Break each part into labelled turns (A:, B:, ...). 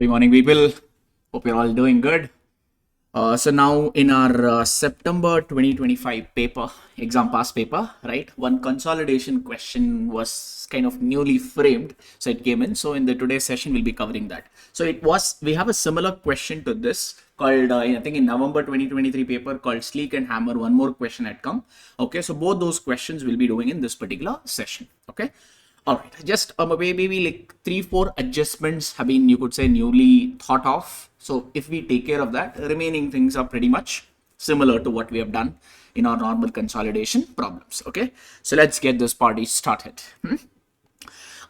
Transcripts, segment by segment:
A: Good morning, people. Hope you're all doing good. So now in our September 2025 paper, exam pass paper, right? One consolidation question was kind of newly framed. So it came in. So in the today's session, we'll be covering that. So we have a similar question to this called, I think in November 2023 paper called Sleek and Hammer. One more question had come. Okay. So both those questions we'll be doing in this particular session. Okay. All right, just maybe like 3-4 adjustments have been, you could say, newly thought of. So if we take care of that, remaining things are pretty much similar to what we have done in our normal consolidation problems. Okay, so let's get this party started.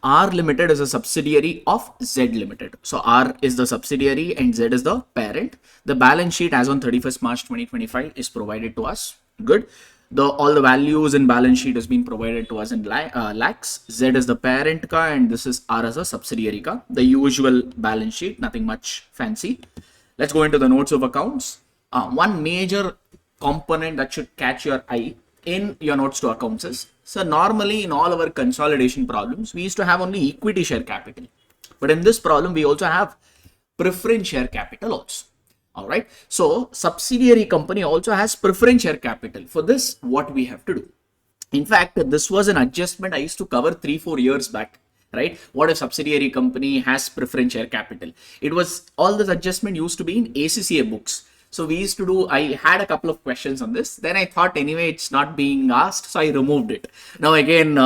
A: R Limited is a subsidiary of Z Limited. So R is the subsidiary and Z is the parent. The balance sheet as on 31st March 2025 is provided to us. Good. All the values in balance sheet has been provided to us in lakhs. Z is the parent ka and this is R as a subsidiary ka. The usual balance sheet, nothing much fancy. Let's go into the notes of accounts. One major component that should catch your eye in your notes to accounts is, so normally in all our consolidation problems, we used to have only equity share capital. But in this problem, we also have preference share capital also. All right. So subsidiary company also has preference share capital. For this, what we have to do? In fact, this was an adjustment I used to cover 3-4 years back. Right? What a subsidiary company has preference share capital. It was all this adjustment used to be in ACCA books. So we used to do, I had a couple of questions on this. Then I thought anyway, it's not being asked. So I removed it. Now again,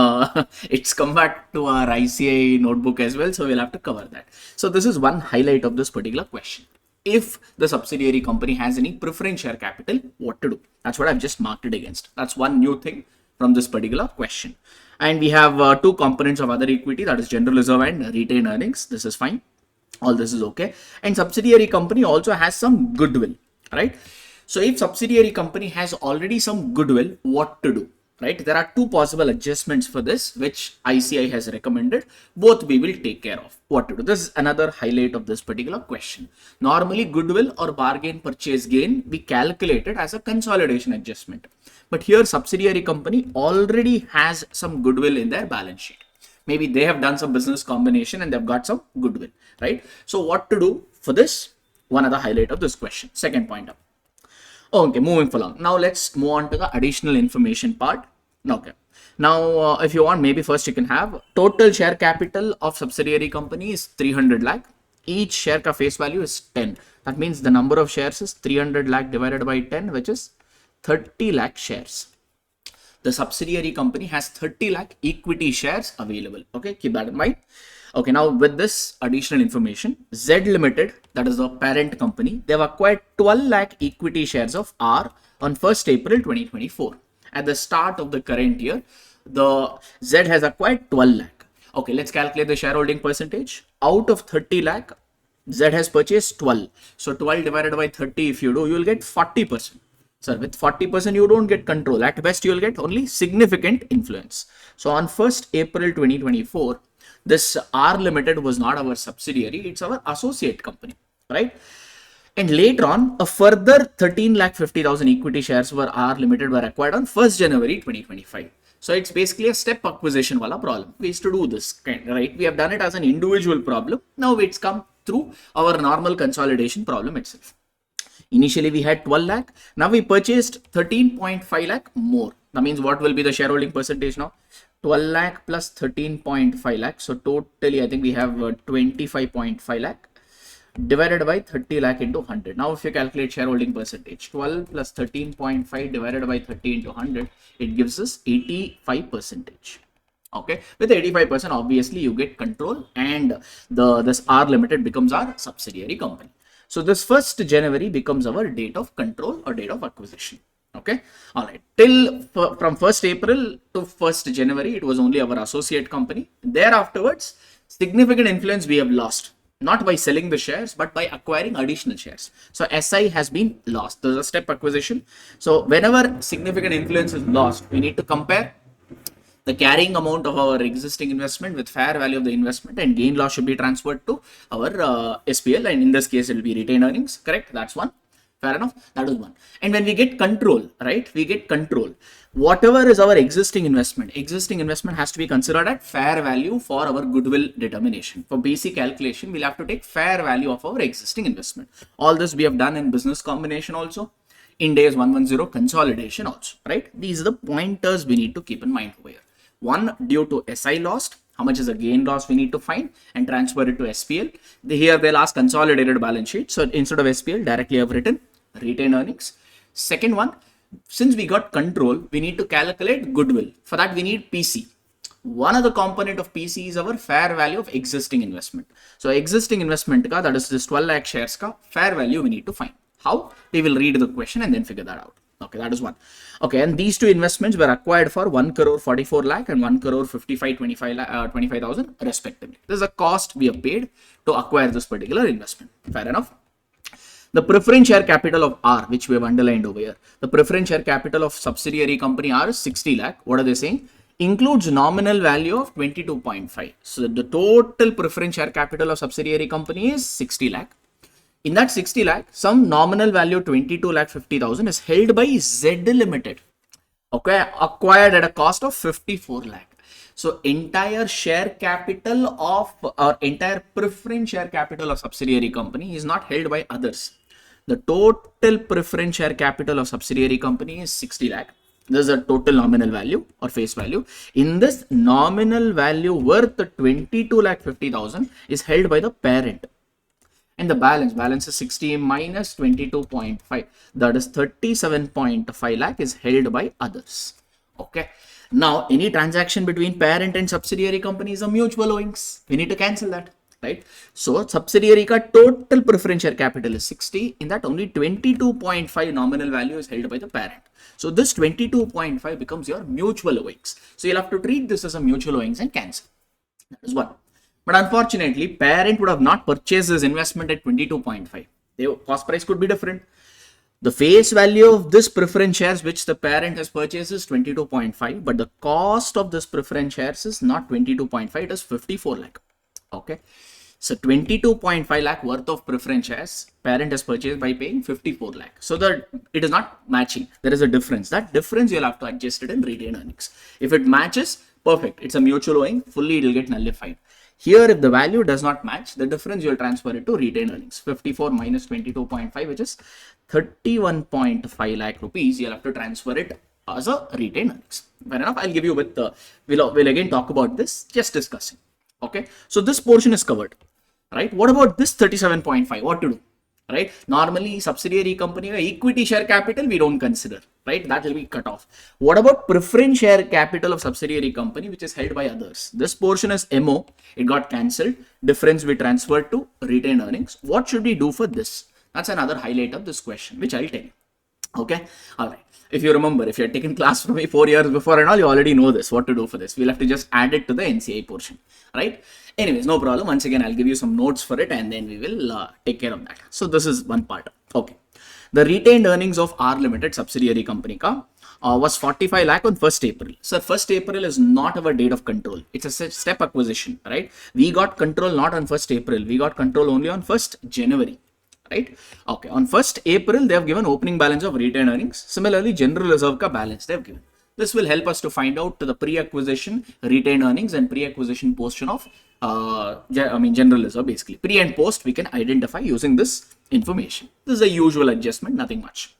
A: it's come back to our ICA notebook as well. So we'll have to cover that. So this is one highlight of this particular question. If the subsidiary company has any preference share capital, what to do? That's what I've just marked it against. That's one new thing from this particular question. And we have two components of other equity, that is general reserve and retained earnings. This is fine. All this is okay. And subsidiary company also has some goodwill, right? So if subsidiary company has already some goodwill, what to do? Right? There are two possible adjustments for this, which ICI has recommended. Both we will take care of. What to do? This is another highlight of this particular question. Normally, goodwill or bargain purchase gain, we calculate it as a consolidation adjustment. But here, subsidiary company already has some goodwill in their balance sheet. Maybe they have done some business combination and they've got some goodwill, right? So what to do for this? One other highlight of this question. Second point up. Okay, moving along. Now let's move on to the additional information part. Okay. Now, if you want, maybe first you can have total share capital of subsidiary company is 300 lakh. Each share ka face value is 10. That means the number of shares is 300 lakh divided by 10, which is 30 lakh shares. The subsidiary company has 30 lakh equity shares available. Okay, keep that in mind. Okay, now with this additional information, Z Limited, that is the parent company, they have acquired 12 lakh equity shares of R on 1st April 2024. At the start of the current year, the Z has acquired 12 lakh. Okay, let's calculate the shareholding percentage. Out of 30 lakh, Z has purchased 12. So 12 divided by 30, if you do, you will get 40%. So with 40%, you don't get control. At best, you will get only significant influence. So on 1st April 2024, this R Limited was not our subsidiary, it's our associate company, right? And later on, a further 13,50,000 equity shares for R Limited were acquired on 1st January 2025. So it's basically a step acquisition wala problem. We used to do this kind, right? We have done it as an individual problem. Now it's come through our normal consolidation problem itself. Initially, we had 12 lakh. Now we purchased 13.5 lakh more. That means what will be the shareholding percentage now? 12 lakh plus 13.5 lakh. So totally, I think we have 25.5 lakh divided by 30 lakh into 100. Now, if you calculate shareholding percentage, 12 plus 13.5 divided by 30 into 100, it gives us 85%. Okay, with 85%, obviously you get control and this R Limited becomes our subsidiary company. So this 1st January becomes our date of control or date of acquisition. Okay, all right. From 1st April to 1st January, it was only our associate company. Thereafterwards, significant influence we have lost. Not by selling the shares, but by acquiring additional shares. So SI has been lost. There's a step acquisition. So whenever significant influence is lost, we need to compare the carrying amount of our existing investment with fair value of the investment, and gain loss should be transferred to our SPL. And in this case, it will be retained earnings. Correct? That's one. Fair enough. That is one. And when we get control, right, we get control. Whatever is our existing investment has to be considered at fair value for our goodwill determination. For basic calculation, we'll have to take fair value of our existing investment. All this we have done in business combination also, IND AS 110 consolidation also, right? These are the pointers we need to keep in mind over here. One, due to SI lost, how much is the gain loss we need to find and transfer it to SPL. Here they'll ask consolidated balance sheet. So instead of SPL, directly I've written retained earnings. Second one, since we got control, we need to calculate goodwill. For that, we need PC. One of the component of PC is our fair value of existing investment. So existing investment ka, that is this 12 lakh shares ka fair value we need to find. How? We will read the question and then figure that out. Okay, that is one. Okay, and these two investments were acquired for 1 crore 44 lakh and 1 crore 25,000 respectively. This is the cost we have paid to acquire this particular investment. Fair enough. The preference share capital of R, which we have underlined over here, the preference share capital of subsidiary company R is 60 lakh. What are they saying? Includes nominal value of 22.5. So the total preference share capital of subsidiary company is 60 lakh. In that 60 lakh, some nominal value 22 lakh 50,000 is held by Z Limited. Okay, acquired at a cost of 54 lakh. So entire share capital of or entire preference share capital of subsidiary company is not held by others. The total preference share capital of subsidiary company is 60 lakh. This is a total nominal value or face value. In this nominal value worth 22 lakh 50,000 is held by the parent. And the balance is 60 minus 22.5. That is 37.5 lakh is held by others. Okay. Now, any transaction between parent and subsidiary company is a mutual owings. We need to cancel that, right? So, subsidiary ka total preference share capital is 60. In that, only 22.5 nominal value is held by the parent. So, this 22.5 becomes your mutual owings. So, you'll have to treat this as a mutual owings and cancel. That is one. But unfortunately, parent would have not purchased this investment at 22.5. The cost price could be different. The face value of this preference shares which the parent has purchased is 22.5, but the cost of this preference shares is not 22.5, it is 54 lakh. Okay. So 22.5 lakh worth of preference shares parent has purchased by paying 54 lakh. So that it is not matching. There is a difference. That difference you'll have to adjust it in retained earnings. If it matches, perfect. It's a mutual owing, fully it will get nullified. Here, if the value does not match, the difference you will transfer it to retained earnings. 54 minus 22.5, which is 31.5 lakh rupees. You'll have to transfer it as a retained earnings. Fair enough. I'll give you with the, we'll again talk about this, just discussing. Okay. So this portion is covered, right? What about this 37.5? What to do? Right? Normally, subsidiary company equity share capital we don't consider, right? That will be cut off. What about preference share capital of subsidiary company which is held by others? This portion is MO. It got cancelled. Difference we transferred to retained earnings. What should we do for this? That's another highlight of this question, which I'll tell you. Okay. All right. If you remember, if you had taken class from me 4 years before and all, you already know this, what to do for this. We'll have to just add it to the NCI portion, right? Anyways, no problem. Once again, I'll give you some notes for it and then we will take care of that. So this is one part. Okay. The retained earnings of R Limited subsidiary company ka was 45 lakh on 1st April. So 1st April is not our date of control. It's a step acquisition, right? We got control not on 1st April. We got control only on 1st January. Right? Okay. On 1st April, they have given opening balance of retained earnings. Similarly, general reserve ka balance they have given. This will help us to find out the pre-acquisition retained earnings and pre-acquisition portion of general reserve basically. Pre and post we can identify using this information. This is a usual adjustment, nothing much.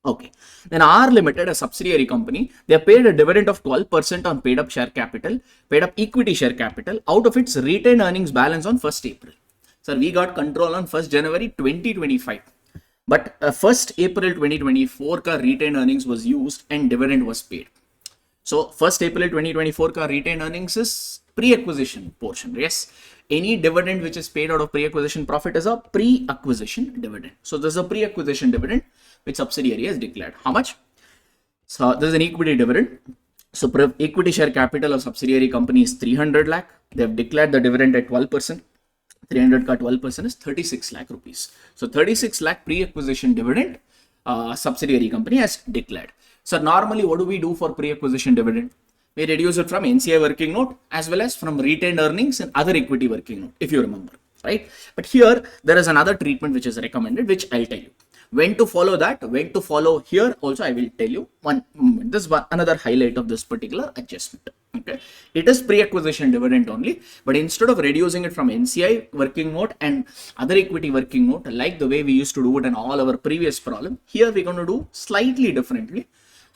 A: Okay. Then R Limited, a subsidiary company, they have paid a dividend of 12% on paid up share capital, paid up equity share capital out of its retained earnings balance on 1st April. So we got control on 1st January 2025. But 1st April 2024 ka retained earnings was used and dividend was paid. So 1st April 2024 ka retained earnings is pre-acquisition portion. Yes. Any dividend which is paid out of pre-acquisition profit is a pre-acquisition dividend. So this is a pre-acquisition dividend which subsidiary has declared. How much? So this is an equity dividend. So equity share capital of subsidiary company is 300 lakh. They have declared the dividend at 12%. 300 ka 12% is 36 lakh rupees. So 36 lakh pre-acquisition dividend subsidiary company has declared. So normally what do we do for pre-acquisition dividend? We reduce it from NCI working note as well as from retained earnings and other equity working note, if you remember, right? But here there is another treatment which is recommended, which I'll tell you. When to follow that, when to follow here also I will tell you one moment. This is another highlight of this particular adjustment. Okay, it is pre-acquisition dividend only, but instead of reducing it from NCI working note and other equity working note like the way we used to do it in all our previous problem, here we're going to do slightly differently.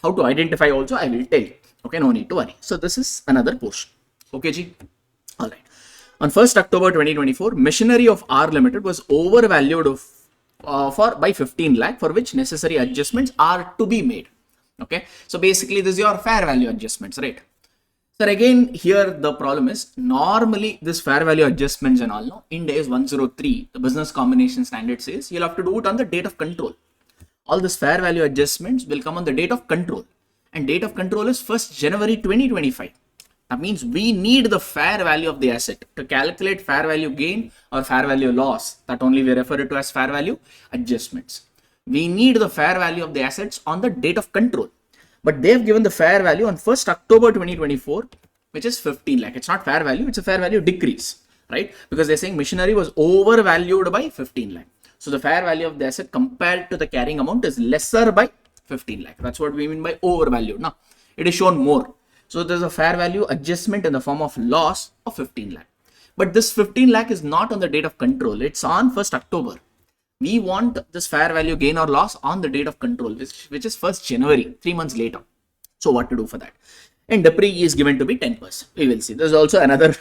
A: How to identify also I will tell you. Okay, no need to worry. So this is another portion. Okay, G. All right. On 1st October 2024, machinery of R Limited was overvalued by 15 lakh, for which necessary adjustments are to be made. Okay, so basically this is your fair value adjustments, right? So again, here the problem is normally this fair value adjustments and all, no, IND AS 103, the business combination standard says you'll have to do it on the date of control. All this fair value adjustments will come on the date of control, and date of control is 1st January 2025. That means we need the fair value of the asset to calculate fair value gain or fair value loss. That only we refer it to as fair value adjustments. We need the fair value of the assets on the date of control. But they've given the fair value on 1st October 2024, which is 15 lakh. It's not fair value, it's a fair value decrease, right? Because they're saying machinery was overvalued by 15 lakh. So the fair value of the asset compared to the carrying amount is lesser by 15 lakh. That's what we mean by overvalued. Now, it is shown more. So there's a fair value adjustment in the form of loss of 15 lakh. But this 15 lakh is not on the date of control. It's on 1st October. We want this fair value gain or loss on the date of control, which is 1st January, 3 months later. So what to do for that? And depre is given to be 10%. We will see. There's also another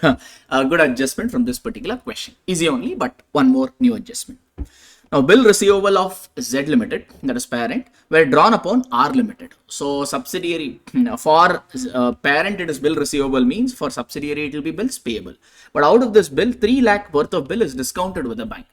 A: good adjustment from this particular question. Easy only, but one more new adjustment. Now, bill receivable of Z Limited, that is parent, were drawn upon R Limited. So, subsidiary, for parent it is bill receivable means for subsidiary it will be bills payable. But out of this bill, 3 lakh worth of bill is discounted with the bank.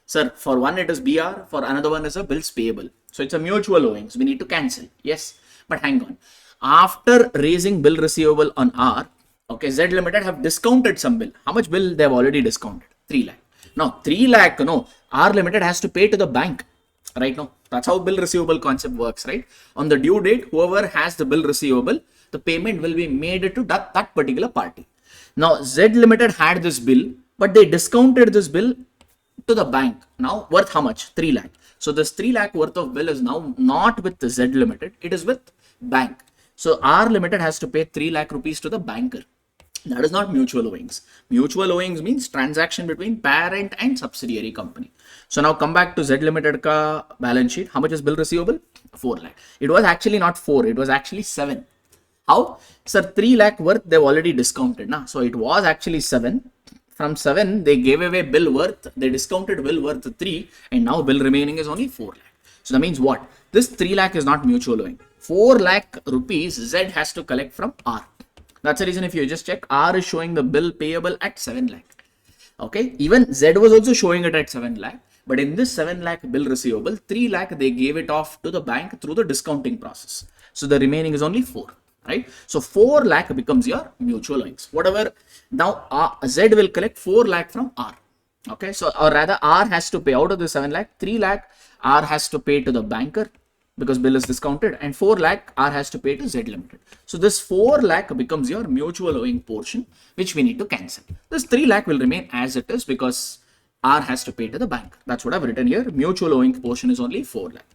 A: Sir, for one it is BR, for another one is a bills payable. So, it's a mutual owings. We need to cancel. Yes, but hang on. After raising bill receivable on R, okay, Z Limited have discounted some bill. How much bill they have already discounted? 3 lakh. Now, 3 lakh, no, R Limited has to pay to the bank, right? No, that's how bill receivable concept works, right? On the due date, whoever has the bill receivable, the payment will be made to that particular party. Now, Z Limited had this bill, but they discounted this bill to the bank. Now, worth how much? 3 lakh. So, this 3 lakh worth of bill is now not with the Z Limited, it is with bank. So, R Limited has to pay 3 lakh rupees to the banker. That is not mutual owings. Mutual owings means transaction between parent and subsidiary company. So now come back to Z Limited ka balance sheet. How much is bill receivable? 4 lakh. It was actually not 4. It was actually 7. How? Sir, 3 lakh worth they've already discounted. Na? So it was actually 7. From 7, they gave away bill worth. They discounted bill worth 3. And now bill remaining is only 4 lakh. So that means what? This 3 lakh is not mutual owing. 4 lakh rupees Z has to collect from R. That's the reason if you just check, R is showing the bill payable at 7 lakh. Okay, even Z was also showing it at 7 lakh. But in this 7 lakh bill receivable, 3 lakh they gave it off to the bank through the discounting process. So the remaining is only 4, right? So 4 lakh becomes your mutual owings. Whatever, now Z will collect 4 lakh from R. Okay, so or rather R has to pay out of the 7 lakh, 3 lakh R has to pay to the banker, because bill is discounted, and 4 lakh R has to pay to Z Limited. So this 4 lakh becomes your mutual owing portion, which we need to cancel. This 3 lakh will remain as it is because R has to pay to the bank. That's what I've written here. Mutual owing portion is only 4 lakh.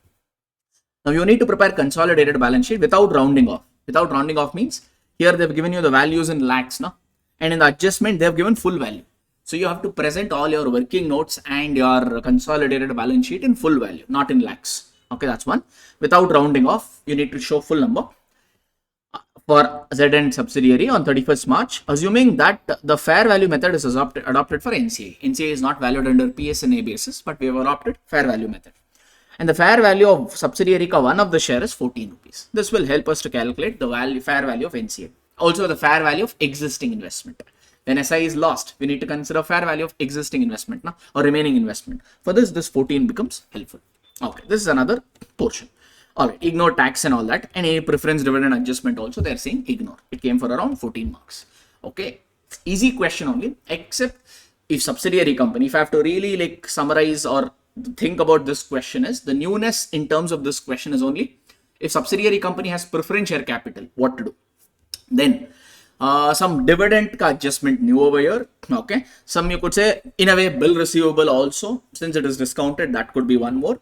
A: Now you need to prepare consolidated balance sheet without rounding off. Without rounding off means here they've given you the values in lakhs, no? And in the adjustment they've given full value. So you have to present all your working notes and your consolidated balance sheet in full value, not in lakhs. Okay, that's one. Without rounding off, you need to show full number for Z and subsidiary on 31st March, assuming that the fair value method is adopted for NCA. NCA is not valued under PSNA basis, but we have adopted fair value method. And the fair value of subsidiary ka one of the share is 14 rupees. This will help us to calculate the fair value of NCA. Also the fair value of existing investment. When SI is lost, we need to consider fair value of existing investment or remaining investment. For this 14 becomes helpful. Okay, this is another portion. All right, ignore tax and all that, and any preference dividend adjustment also they are saying ignore. It came for around 14 marks. Okay, easy question only, except if subsidiary company, if I have to really like summarize or think about this question is, the newness in terms of this question is only if subsidiary company has preference share capital, what to do. Then some dividend ka adjustment new over here. Okay, some you could say in a way bill receivable also, since it is discounted, that could be one more.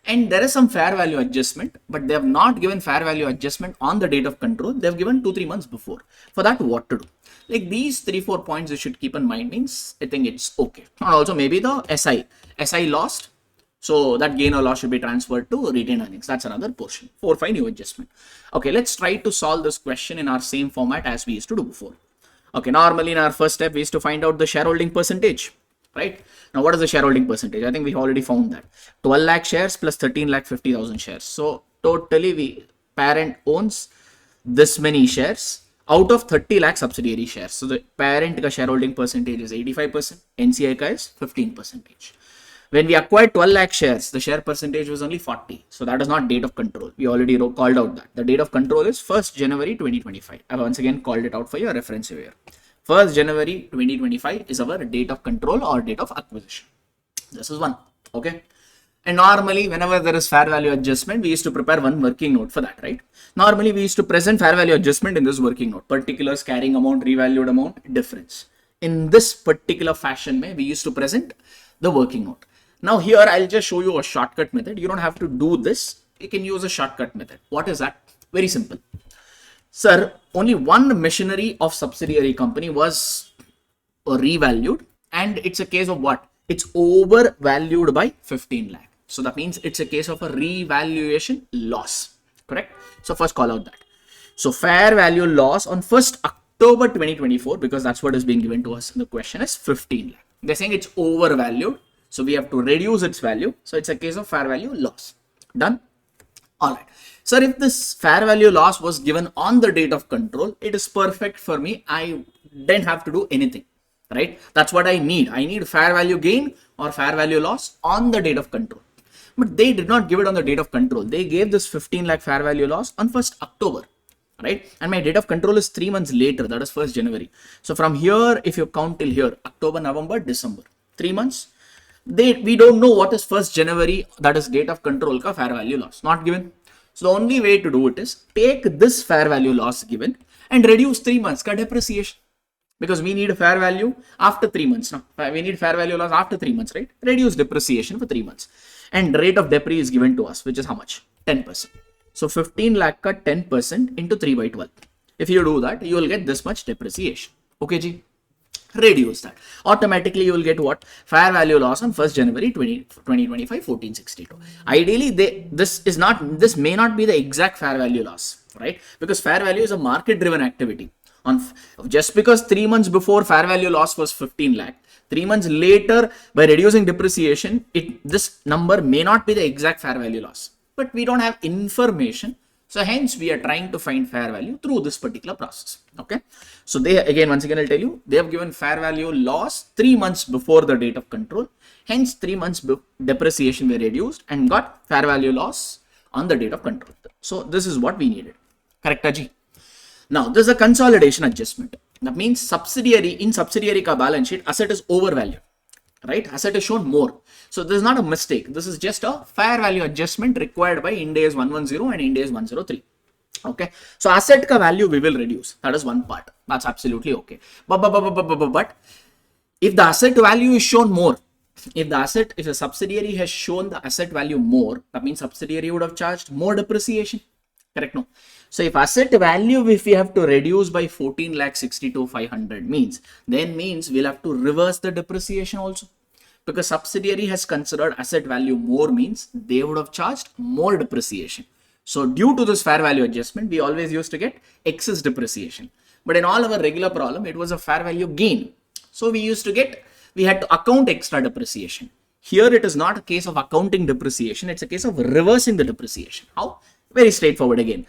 A: and there is some fair value adjustment, but they have not given fair value adjustment on the date of control. They have given 2-3 months before. For that, what to do? Like these 3-4 points you should keep in mind means I think it's okay. And also maybe the SI lost, so that gain or loss should be transferred to retained earnings. That's another portion. 4-5 new adjustment. Okay, let's try to solve this question in our same format as we used to do before. Okay, normally in our first step we used to find out the shareholding percentage. Right now, what is the shareholding percentage? I think we already found that 12 lakh shares plus 13 lakh 50,000 shares. So totally parent owns this many shares out of 30 lakh subsidiary shares. So the parent ka shareholding percentage is 85%, NCI ka is 15%. When we acquired 12 lakh shares, the share percentage was only 40. So that is not date of control. We already called out that. The date of control is 1st January 2025. I once again called it out for your reference here. 1st January 2025 is our date of control or date of acquisition. This is one. Okay. And normally, whenever there is fair value adjustment, we used to prepare one working note for that, right? Normally, we used to present fair value adjustment in this working note. Particulars, carrying amount, revalued amount, difference. In this particular fashion, we used to present the working note. Now here, I'll just show you a shortcut method. You don't have to do this. You can use a shortcut method. What is that? Very simple. Sir, only one machinery of subsidiary company was revalued, and it's a case of what? It's overvalued by 15 lakh. So that means it's a case of a revaluation loss, correct? So first call out that. So fair value loss on 1st October 2024, because that's what is being given to us in the question, is 15 lakh. They're saying it's overvalued, so we have to reduce its value. So it's a case of fair value loss. Done? All right. Sir, if this fair value loss was given on the date of control, it is perfect for me. I didn't have to do anything, right? That's what I need. I need fair value gain or fair value loss on the date of control. But they did not give it on the date of control. They gave this 15 lakh fair value loss on 1st October, right? And my date of control is 3 months later. That is 1st January. So from here, if you count till here, October, November, December, 3 months, we don't know what is 1st January, that is date of control ka fair value loss, not given. So the only way to do it is take this fair value loss given and reduce 3 months ka depreciation, because we need a fair value after 3 months. Now we need fair value loss after 3 months, right? Reduce depreciation for 3 months, and rate of depre is given to us, which is how much? 10%. So 15 lakh ka 10% into 3 by 12. If you do that, you will get this much depreciation. Okay, ji? Reduce that. Automatically, you will get what? Fair value loss on 1st January 2025, 1462. Ideally, this may not be the exact fair value loss, right? Because fair value is a market driven activity. Just because 3 months before fair value loss was 15 lakh, 3 months later, by reducing depreciation, this number may not be the exact fair value loss. But we don't have information. So hence we are trying to find fair value through this particular process. Okay. So once again, I'll tell you, they have given fair value loss 3 months before the date of control. Hence 3 months depreciation were reduced and got fair value loss on the date of control. So this is what we needed. Correct, Aji? Now this is a consolidation adjustment. That means in subsidiary ka balance sheet, asset is overvalued. Right? Asset is shown more. So this is not a mistake. This is just a fair value adjustment required by IND AS 110 and IND AS 103. Okay. So asset ka value we will reduce. That is one part. That's absolutely okay. But if the asset value is shown more, if a subsidiary has shown the asset value more, that means subsidiary would have charged more depreciation. Correct? No. So if asset value, if we have to reduce by 14,62,500 means we'll have to reverse the depreciation also, because subsidiary has considered asset value more means they would have charged more depreciation. So due to this fair value adjustment, we always used to get excess depreciation. But in all our regular problem, it was a fair value gain. So we had to account extra depreciation. Here it is not a case of accounting depreciation. It's a case of reversing the depreciation. How? Very straightforward again.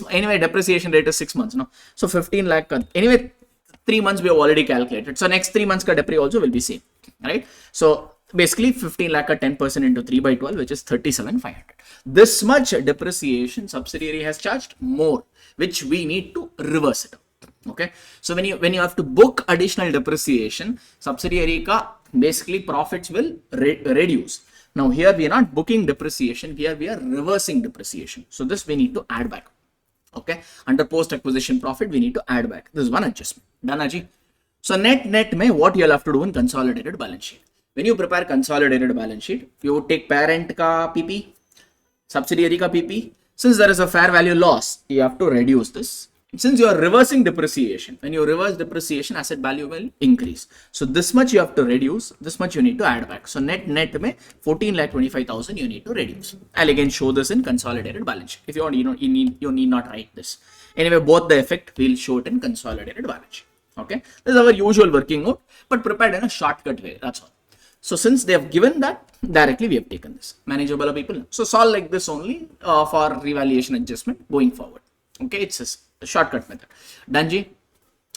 A: Anyway, depreciation rate is 6 months. No? So 15 lakh. Anyway, 3 months we have already calculated. So next 3 months ka depre also will be same. Right? So basically 15 lakh ka 10% into 3 by 12, which is 37,500. This much depreciation subsidiary has charged more, which we need to reverse it. Okay. So when you have to book additional depreciation, subsidiary ka basically profits will reduce. Now here we are not booking depreciation, here we are reversing depreciation. So this we need to add back. Okay. Under post acquisition profit, we need to add back. This is one adjustment. Done, Aji? So net mein what you'll have to do in consolidated balance sheet. When you prepare consolidated balance sheet, you would take parent ka PP, subsidiary ka PP. Since there is a fair value loss, you have to reduce this. Since you are reversing depreciation, when you reverse depreciation, asset value will increase. So this much you have to reduce, this much you need to add back. So net mein 14,25,000 you need to reduce. I'll again show this in consolidated balance sheet. If you want, you need not write this. Anyway, both the effect we'll show it in consolidated balance sheet. Okay, this is our usual working note, but prepared in a shortcut way. That's all. So since they have given that, directly we have taken this. Manageable people. So solve like this only for revaluation adjustment going forward. Okay, it's a shortcut method. Done, Ji?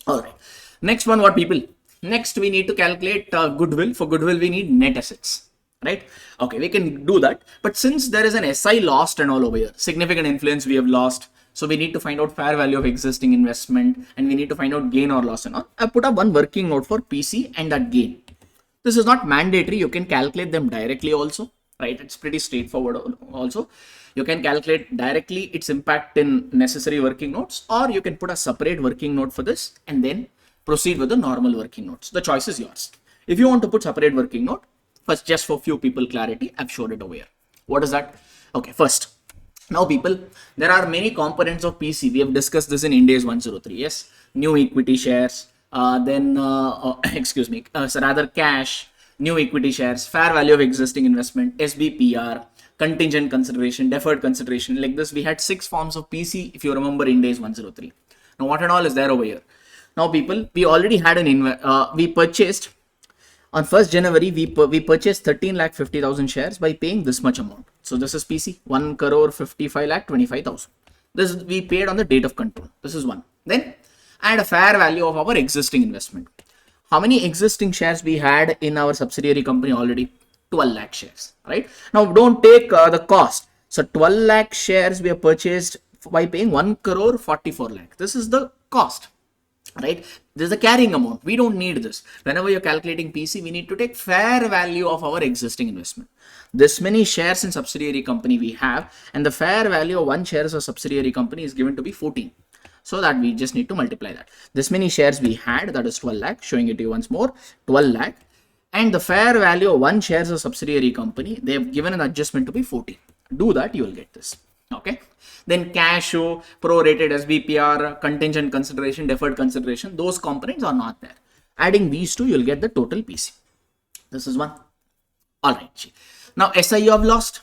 A: All right. Next one, what people? Next, we need to calculate goodwill. For goodwill, we need net assets. Right? Okay, we can do that. But since there is an SI lost and all over here, significant influence we have lost. So we need to find out fair value of existing investment, and we need to find out gain or loss and all. I put up one working note for PC and that gain. This is not mandatory. You can calculate them directly also, right? It's pretty straightforward also. You can calculate directly its impact in necessary working notes, or you can put a separate working note for this and then proceed with the normal working notes. The choice is yours. If you want to put separate working note, first, just for few people clarity, I've showed it over here. What is that? Okay, first. Now people, there are many components of PC. We have discussed this in IND AS 103. Yes, new equity shares, cash, new equity shares, fair value of existing investment, SBPR, contingent consideration, deferred consideration. Like this, we had 6 forms of PC, if you remember IND AS 103. Now what and all is there over here? Now people, we already had we purchased on 1st January, we purchased 13,50,000 shares by paying this much amount. So this is PC, 1,55,25,000. This we paid on the date of control. This is one. Then add a fair value of our existing investment. How many existing shares we had in our subsidiary company already? 12 lakh shares, right? Now don't take the cost. So 12 lakh shares we have purchased by paying 1,44 lakh. This is the cost, right? This is a carrying amount. We don't need this. Whenever you're calculating PC, we need to take fair value of our existing investment. This many shares in subsidiary company we have, and the fair value of one shares of subsidiary company is given to be 14. So that we just need to multiply that. This many shares we had, that is 12 lakh, showing it to you once more, 12 lakh. And the fair value of one shares of subsidiary company, they have given an adjustment to be 14. Do that, you will get this. Okay. Then cash, prorated SBPR, contingent consideration, deferred consideration, those components are not there. Adding these two, you'll get the total PC. This is one. All right. Now, SI you have lost.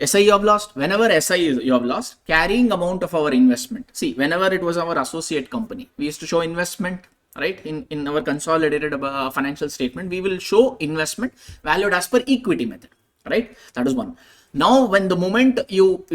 A: SI you have lost. Whenever SI you have lost, carrying amount of our investment. See, whenever it was our associate company, we used to show investment, right? In our consolidated financial statement, we will show investment valued as per equity method, right? That is one. Now, when the moment you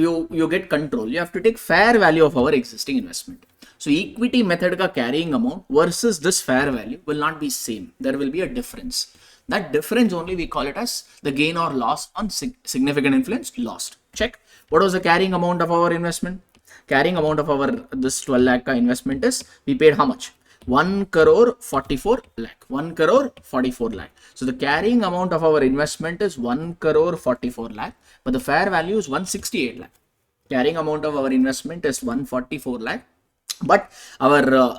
A: get control, you have to take fair value of our existing investment. So, equity method ka carrying amount versus this fair value will not be same. There will be a difference. That difference only we call it as the gain or loss on significant influence lost. Check. What was the carrying amount of our investment? Carrying amount of our this 12 lakh ka investment is, we paid how much? 1,44 lakh. 1,44 lakh. So the carrying amount of our investment is 1,44 lakh, but the fair value is 168 lakh. Carrying amount of our investment is 144 lakh, but our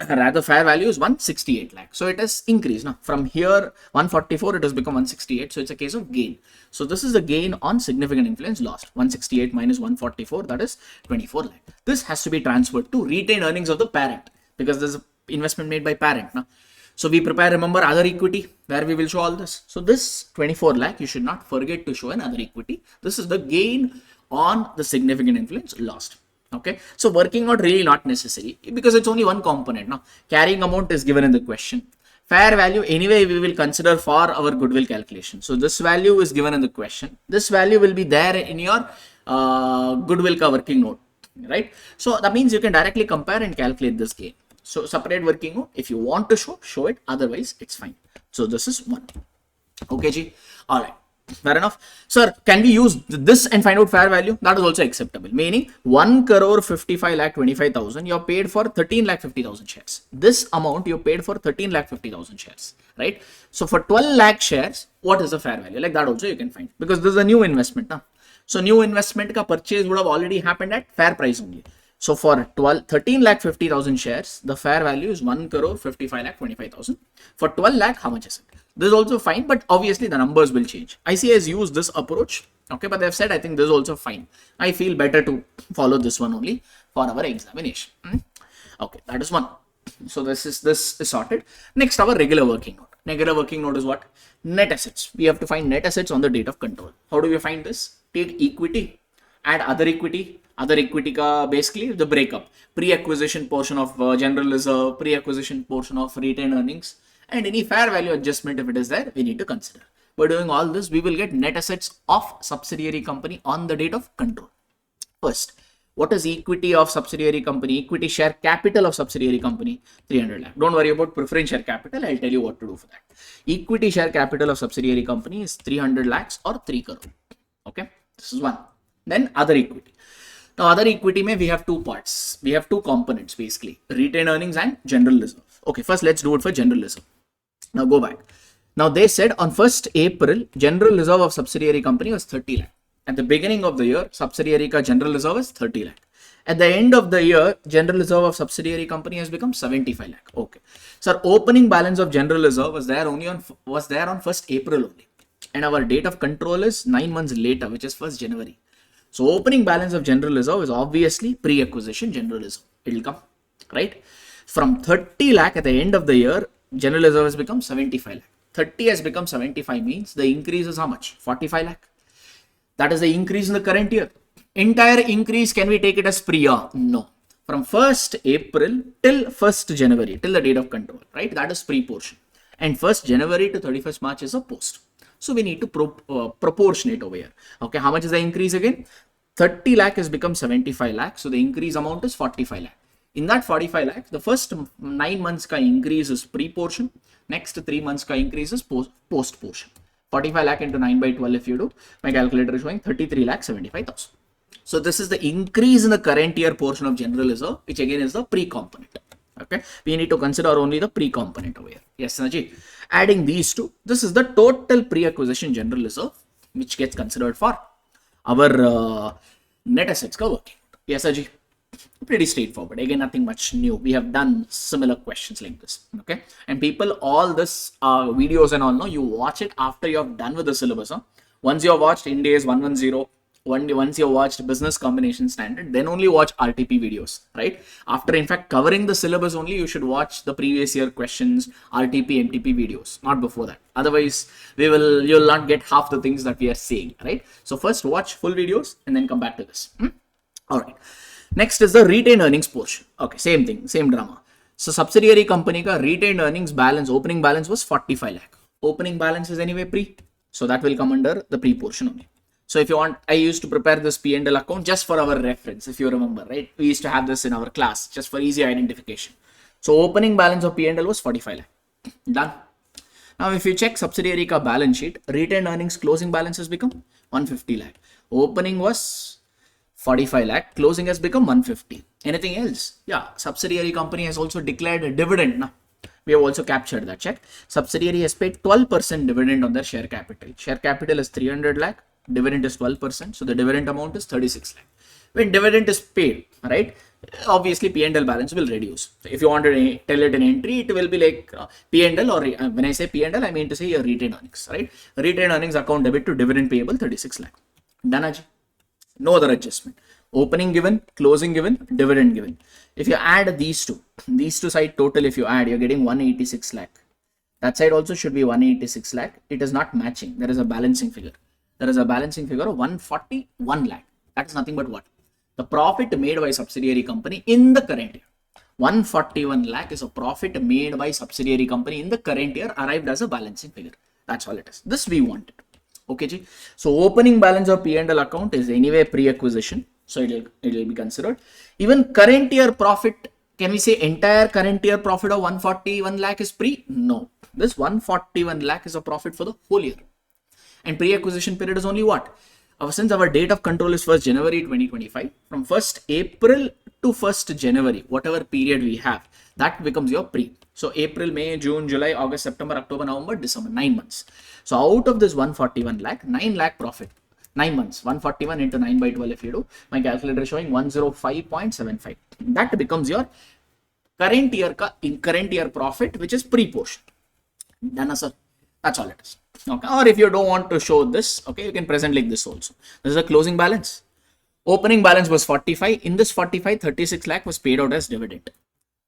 A: rather fair value is 168 lakh. So it has increased now. From here 144, it has become 168. So it's a case of gain. So this is the gain on significant influence lost. 168 minus 144, that is 24 lakh. This has to be transferred to retained earnings of the parent, because there's an investment made by parent now. So we prepare, remember, other equity where we will show all this. So this 24 lakh, you should not forget to show another equity. This is the gain on the significant influence lost. Okay, so working out really not necessary because it's only one component. Now carrying amount is given in the question. Fair value anyway we will consider for our goodwill calculation. So this value is given in the question. This value will be there in your goodwill ka working note, right? So that means you can directly compare and calculate this gain. So separate working note. If you want to show it. Otherwise it's fine. So this is one. Okay, Ji. All right. Fair enough. Sir, can we use this and find out fair value? That is also acceptable. Meaning 1,55,25,000 you have paid for 13,50,000 shares. This amount you paid for 13,50,000 shares, right? So for 12 lakh shares, what is the fair value? Like that also you can find, because this is a new investment. Huh? So new investment ka purchase would have already happened at fair price only. So for 13,50,000 shares, the fair value is 1,55,25,000. For 12 lakh, how much is it? This is also fine, but obviously the numbers will change. ICA has used this approach Okay, but they've said, I think this is also fine. I feel better to follow this one only for our examination. Okay, that is one. So this is sorted. Next, our regular working note. Regular working note is what? Net assets. We have to find net assets on the date of control. How do we find this? Take equity, add other equity. Other equity ka basically the breakup. Pre-acquisition portion of general reserve, pre-acquisition portion of retained earnings, and any fair value adjustment if it is there, we need to consider. By doing all this, we will get net assets of subsidiary company on the date of control. First, what is equity of subsidiary company? Equity share capital of subsidiary company, 300 lakh. Don't worry about preference share capital. I'll tell you what to do for that. Equity share capital of subsidiary company is 300 lakhs or 3 crore. Okay, this is one. Then other equity. Now, other equity may we have two parts. We have two components basically, retained earnings and general reserve. Okay, first let's do it for general reserve. Now go back. Now they said on 1st April, general reserve of subsidiary company was 30 lakh. At the beginning of the year, subsidiary ka general reserve is 30 lakh. At the end of the year, general reserve of subsidiary company has become 75 lakh. Okay. So opening balance of general reserve was there on 1st April only. And our date of control is 9 months later, which is 1st January. So opening balance of general reserve is obviously pre-acquisition general reserve. It will come, right? From 30 lakh at the end of the year, general reserve has become 75 lakh. 30 has become 75 means the increase is how much? 45 lakh. That is the increase in the current year. Entire increase, can we take it as pre-year? No. From 1st April till 1st January, till the date of control, right? That is pre-portion. And 1st January to 31st March is a post. So we need to proportionate over here. Okay, how much is the increase again? 30 lakh has become 75 lakh. So the increase amount is 45 lakh. In that 45 lakh, the first 9 months ka increase is pre-portion. Next 3 months ka increase is post-portion. 45 lakh into 9 by 12 if you do, my calculator is showing 33 lakh 75,000. So this is the increase in the current year portion of general reserve, which again is the pre-component. Okay, we need to consider only the pre-component over here. Yes, Naji. Adding these two, this is the total pre-acquisition general reserve, which gets considered for our net assets ka working. Yes, Naji. Pretty straightforward. Again, nothing much new. We have done similar questions like this. Okay, and people, all this videos and all, no, you watch it after you have done with the syllabus. Huh? Once you have watched IND AS 110. Once you watched business combination standard, then only watch RTP videos, right? After in fact covering the syllabus only, you should watch the previous year questions, RTP, MTP videos, not before that. Otherwise, you'll not get half the things that we are saying, right? So first watch full videos and then come back to this. All right. Next is the retained earnings portion. Okay, same thing, same drama. So subsidiary company ka retained earnings balance, opening balance was 45 lakh. Opening balance is anyway pre, so that will come under the pre portion only. So if you want, I used to prepare this P&L account just for our reference, if you remember, right? We used to have this in our class just for easy identification. So opening balance of P&L was 45 lakh. Done. Now if you check subsidiary ka balance sheet, retained earnings closing balance has become 150 lakh. Opening was 45 lakh, closing has become 150. Anything else? Yeah, subsidiary company has also declared a dividend. Now, we have also captured that. Check. Subsidiary has paid 12% dividend on their share capital. Share capital is 300 lakh. Dividend is 12%, so the dividend amount is 36 lakh. When dividend is paid, right, obviously P&L balance will reduce. So if you want to tell it in entry, it will be like P&L, or when I say P&L, I mean to say your retained earnings, right? Retained earnings account debit to dividend payable 36 lakh. Done, Aji. No other adjustment. Opening given, closing given, dividend given. If you add these two side total, if you add, you're getting 186 lakh. That side also should be 186 lakh. It is not matching. There is a balancing figure. There is a balancing figure of 141 lakh. That is nothing but what? The profit made by subsidiary company in the current year. 141 lakh is a profit made by subsidiary company in the current year, arrived as a balancing figure. That's all it is. This we wanted. Okay, Ji. So opening balance of P&L account is anyway pre-acquisition. So it will be considered. Even current year profit, can we say entire current year profit of 141 lakh is pre? No. This 141 lakh is a profit for the whole year. And pre-acquisition period is only what? Since our date of control is 1st January 2025, from 1st April to 1st January, whatever period we have, that becomes your pre. So April, May, June, July, August, September, October, November, December, 9 months. So out of this 141 lakh, 9 lakh profit, 9 months, 141 into 9 by 12 if you do, my calculator is showing 105.75. That becomes your current year profit, which is pre-portion. Done, sir. That's all it is. Okay, or if you don't want to show this, okay, you can present like this also. This is a closing balance. Opening balance was 45. In this 45, 36 lakh was paid out as dividend.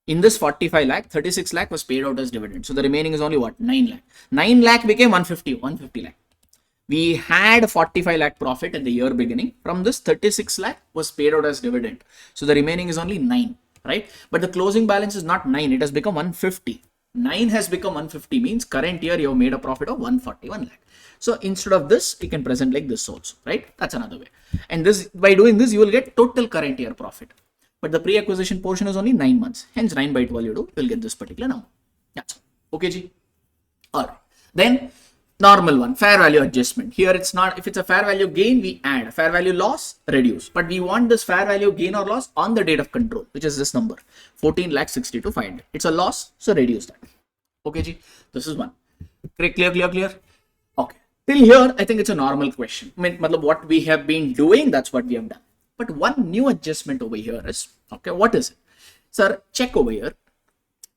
A: In this 45 lakh, 36 lakh was paid out as dividend. So the remaining is only what? 9 lakh. 9 lakh became 150 lakh. We had 45 lakh profit at the year beginning. From this, 36 lakh was paid out as dividend. So the remaining is only 9, right? But the closing balance is not 9. It has become 150. 9 has become 150 means current year you have made a profit of 141 lakh. So instead of this, you can present like this also, right? That's another way. And this, by doing this, you will get total current year profit. But the pre-acquisition portion is only 9 months. Hence 9 by 12 you do, you'll get this particular number. Yeah. Okay, G. All right. Then normal one, fair value adjustment. Here it's not, if it's a fair value gain, we add. Fair value loss, reduce. But we want this fair value gain or loss on the date of control, which is this number, 14,62,500. It's a loss, so reduce that. Okay, G. This is one. Clear? Okay. Till here, I think it's a normal question. I mean, what we have been doing, that's what we have done. But one new adjustment over here is, okay, what is it? Sir, check over here.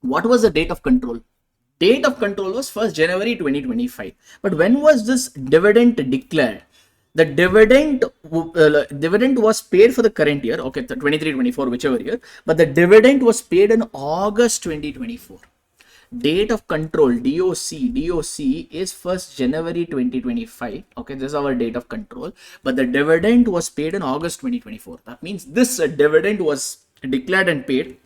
A: What was the date of control? Date of control was 1st January 2025. But when was this dividend declared? The dividend was paid for the current year, okay, the 23-24, whichever year. But the dividend was paid in August 2024. Date of control, DOC is 1st January 2025. Okay, this is our date of control. But the dividend was paid in August 2024. That means this dividend was declared and paid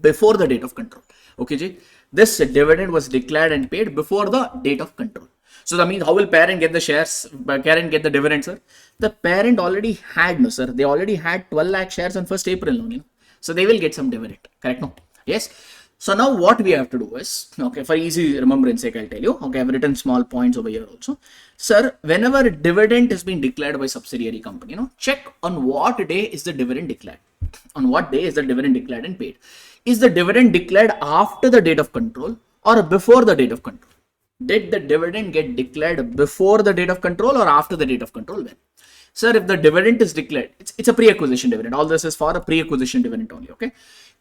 A: before the date of control. Okay, Ji? This dividend was declared and paid before the date of control. So that means how will parent get the shares? Parent get the dividend, sir? The parent already had, no, sir. They already had 12 lakh shares on 1st April, no, you know? So they will get some dividend. Correct? No? Yes. So now what we have to do is, okay, for easy remembrance sake, I'll tell you. Okay, I've written small points over here also. Sir, whenever dividend has been declared by subsidiary company, you know, check on what day is the dividend declared. On what day is the dividend declared and paid? Is the dividend declared after the date of control or before the date of control? Did the dividend get declared before the date of control or after the date of control? When? Sir, if the dividend is declared, it's a pre-acquisition dividend. All this is for a pre-acquisition dividend only, okay?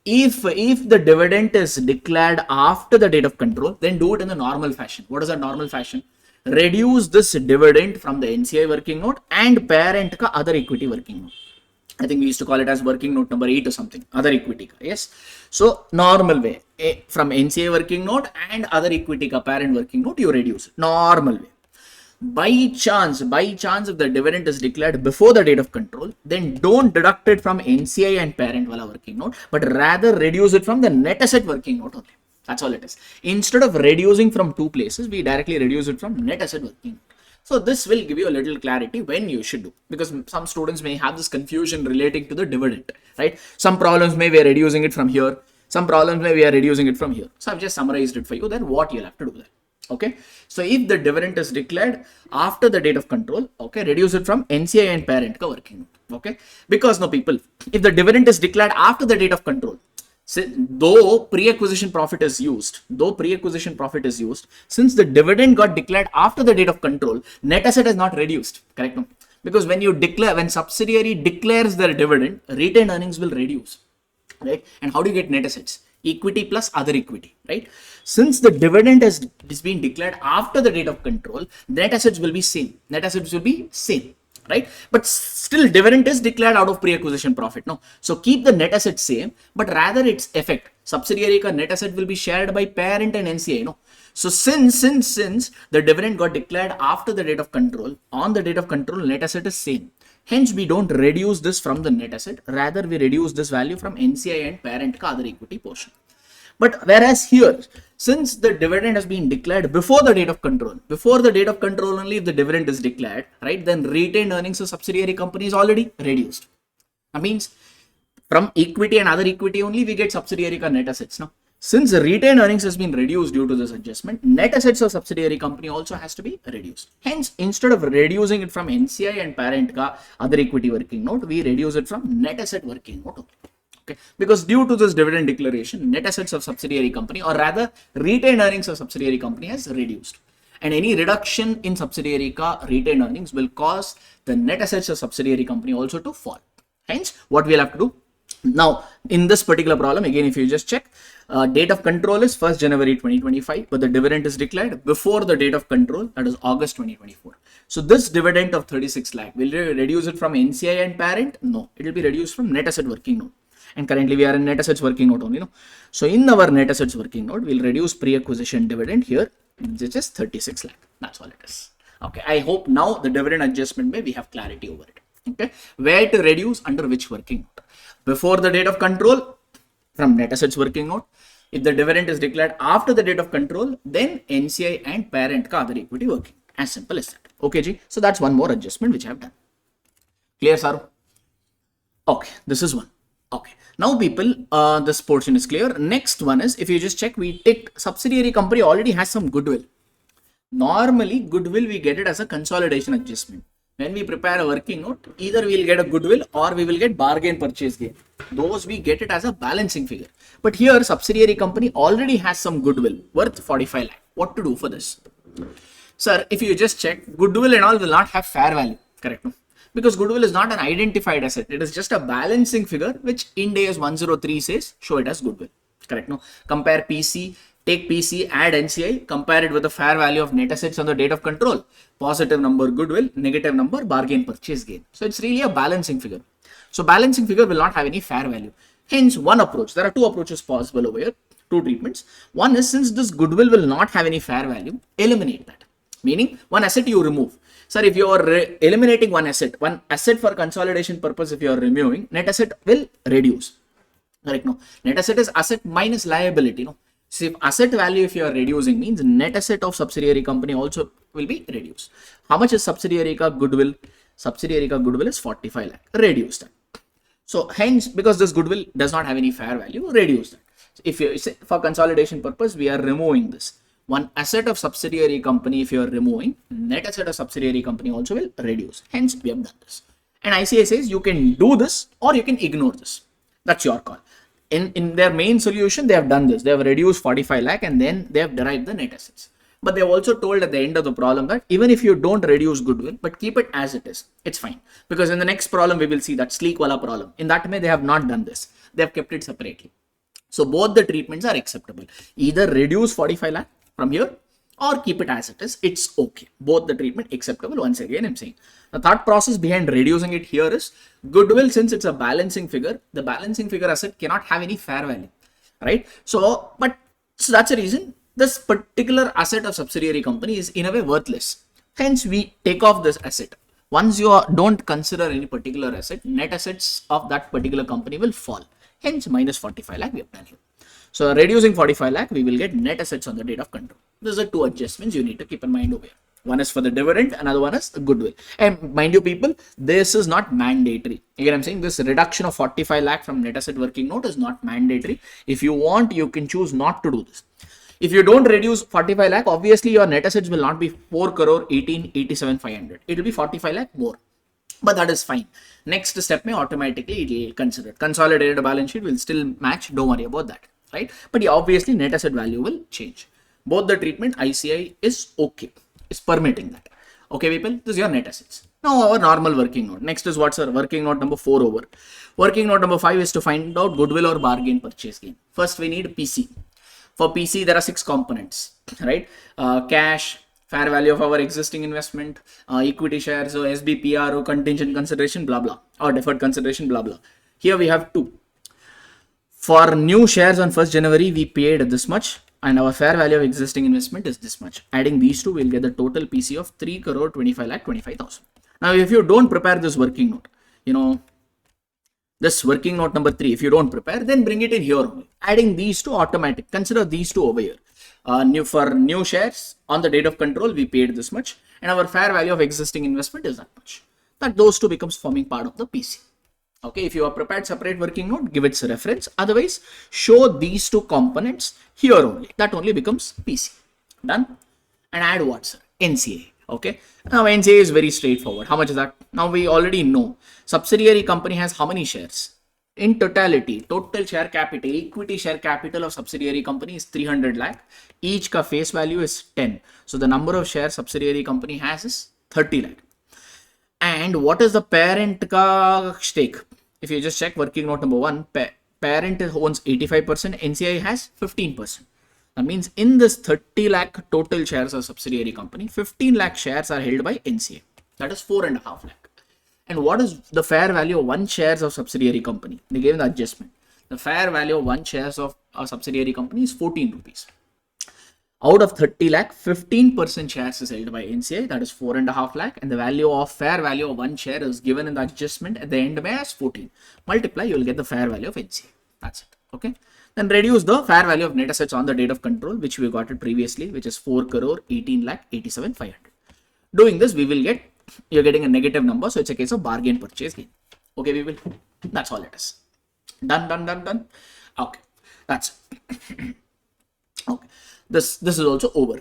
A: If the dividend is declared after the date of control, then do it in the normal fashion. What is the normal fashion? Reduce this dividend from the NCI working note and parent ka other equity working note. I think we used to call it as working note number 8 or something, other equity ka, yes. So normal way, from NCI working note and other equity ka parent working note, you reduce normal way. By chance, if the dividend is declared before the date of control, then don't deduct it from NCI and parent wala working note, but rather reduce it from the net asset working note only. That's all it is. Instead of reducing from two places, we directly reduce it from net asset working note. So this will give you a little clarity when you should do, because some students may have this confusion relating to the dividend, right? Some problems may be reducing it from here. Some problems may be reducing it from here. So I've just summarized it for you. Then what you'll have to do there. Okay, so if the dividend is declared after the date of control, okay, reduce it from NCI and parent ka working note. Okay, because no people, if the dividend is declared after the date of control, though pre-acquisition profit is used, since the dividend got declared after the date of control, net asset is not reduced. Correct? No? Because when subsidiary declares their dividend, retained earnings will reduce. Right? And how do you get net assets? Equity plus other equity, right? Since the dividend is being declared after the date of control, net assets will be same. Right? But still dividend is declared out of pre-acquisition profit. No, so keep the net asset same, but rather its effect. Subsidiary ka net asset will be shared by parent and NCI. No, so since the dividend got declared after the date of control, on the date of control, net asset is same. Hence, we don't reduce this from the net asset. Rather, we reduce this value from NCI and parent ka other equity portion. But whereas here, since the dividend has been declared before the date of control, only if the dividend is declared, right, then retained earnings of subsidiary company is already reduced. That means from equity and other equity only we get subsidiary ka net assets. No? Since the retained earnings has been reduced due to this adjustment, net assets of subsidiary company also has to be reduced. Hence, instead of reducing it from NCI and parent ka other equity working note, we reduce it from net asset working note. Okay, because due to this dividend declaration, net assets of subsidiary company, or rather retained earnings of subsidiary company, has reduced. And any reduction in subsidiary ka retained earnings will cause the net assets of subsidiary company also to fall. Hence, what we'll have to do now, In this particular problem, again, if you just check, date of control is 1st January 2025, but the dividend is declared before the date of control, that is August 2024. So this dividend of 36 lakh, will you reduce it from NCI and parent? No, it will be reduced from net asset working note. And currently we are in net assets working note only, no? So in our net assets working note, we'll reduce pre-acquisition dividend here, which is 36 lakh. That's all it is. Okay, I hope now the dividend adjustment way we have clarity over it. Okay, where to reduce, under which working note? Before the date of control, from net assets working note. If the dividend is declared after the date of control, then NCI and parent ka other equity working. As simple as that. Okay, Ji. So that's one more adjustment which I have done. Clear, sir? Okay, this is one. Okay, now people, this portion is clear. Next one is, if you just check, we take subsidiary company already has some goodwill. Normally, goodwill we get it as a consolidation adjustment. When we prepare a working note, either we will get a goodwill or we will get bargain purchase gain. Those we get it as a balancing figure. But here, subsidiary company already has some goodwill worth 45 lakh. What to do for this? Sir, if you just check, goodwill and all will not have fair value. Correct? No? Because goodwill is not an identified asset. It is just a balancing figure which IND AS 103 says show it as goodwill. Correct? No? Compare PC, take PC, add NCI, compare it with the fair value of net assets on the date of control. Positive number goodwill, negative number bargain purchase gain. So it's really a balancing figure. So balancing figure will not have any fair value. Hence one approach. There are two approaches possible over here. Two treatments. One is, since this goodwill will not have any fair value, eliminate that. Meaning one asset you remove. Sir, if you are eliminating one asset for consolidation purpose, if you are removing, net asset will reduce. Correct? No. Net asset is asset minus liability. No. So if asset value, if you are reducing, means net asset of subsidiary company also will be reduced. How much is subsidiary ka goodwill? Subsidiary ka goodwill is 45 lakh. Reduce that. So hence, because this goodwill does not have any fair value, reduce that. So if you say for consolidation purpose, we are removing this. One asset of subsidiary company, if you are removing, net asset of subsidiary company also will reduce. Hence, we have done this. And ICA says you can do this or you can ignore this. That's your call. In their main solution, they have done this. They have reduced 45 lakh and then they have derived the net assets. But they have also told at the end of the problem that even if you don't reduce goodwill, but keep it as it is, it's fine. Because in the next problem, we will see that sleek wala problem. In that way, they have not done this. They have kept it separately. So both the treatments are acceptable. Either reduce 45 lakh from here or keep it as it is. It's okay. Both the treatment acceptable. Once again, I'm saying the thought process behind reducing it here is goodwill, since it's a balancing figure, the balancing figure asset cannot have any fair value, right? So that's a reason this particular asset of subsidiary company is in a way worthless. Hence, we take off this asset. Once you don't consider any particular asset, net assets of that particular company will fall. Hence, minus 45 lakh we have done here. So reducing 45 lakh, we will get net assets on the date of control. These are two adjustments you need to keep in mind over here. One is for the dividend, another one is the goodwill. And mind you people, this is not mandatory. Again, I'm saying this reduction of 45 lakh from net asset working note is not mandatory. If you want, you can choose not to do this. If you don't reduce 45 lakh, obviously your net assets will not be 4 crore 1887 500. It will be 45 lakh more. But that is fine. Next step may automatically it will consider it. Consolidated balance sheet will still match. Don't worry about that. Right? But yeah, obviously net asset value will change. Both the treatment ICI is okay. It's permitting that. Okay, people, this is your net assets. Now our normal working note. Next is what's our working note number 4 over. Working note number 5 is to find out goodwill or bargain purchase gain. First, we need PC. For PC, there are 6 components, right? Cash, fair value of our existing investment, equity shares, so SBPRO, contingent consideration, blah, blah, or deferred consideration, blah, blah. Here we have 2. For new shares on 1st January, we paid this much and our fair value of existing investment is this much. Adding these two, we'll get the total PC of 3 crore 25 lakh 25,000. Now, if you don't prepare this working note, this working note number 3, if you don't prepare, then bring it in here only. Adding these two automatic, consider these two over here. For new shares on the date of control, we paid this much and our fair value of existing investment is that much. That those two becomes forming part of the PC. Okay, if you are prepared separate working note, give its reference. Otherwise, show these two components here only. That only becomes PC. Done? And add what, sir? NCA. Okay. Now, NCA is very straightforward. How much is that? Now, we already know. Subsidiary company has how many shares? In totality, total share capital, equity share capital of subsidiary company is 300 lakh. Each ka face value is 10. So, the number of shares subsidiary company has is 30 lakh. And what is the parent ka stake? If you just check working note number 1, Parent owns 85%, NCI has 15%. That means in this 30 lakh total shares of subsidiary company, 15 lakh shares are held by NCI. That is 4.5 lakh. And what is the fair value of 1 shares of subsidiary company? They gave the adjustment. The fair value of 1 shares of a subsidiary company is 14 rupees. Out of 30 lakh, 15% shares is held by NCI, that is 4.5 lakh, and the value of fair value of 1 share is given in the adjustment at the end by as 14. Multiply, you will get the fair value of NCI. That's it. Okay. Then reduce the fair value of net assets on the date of control, which we got it previously, which is 4 crore 18 lakh 87 500. Doing this, we will get, you're getting a negative number, so it's a case of bargain purchase gain. Okay, we will. That's all it is. Done. Okay, that's it. Okay, this is also over.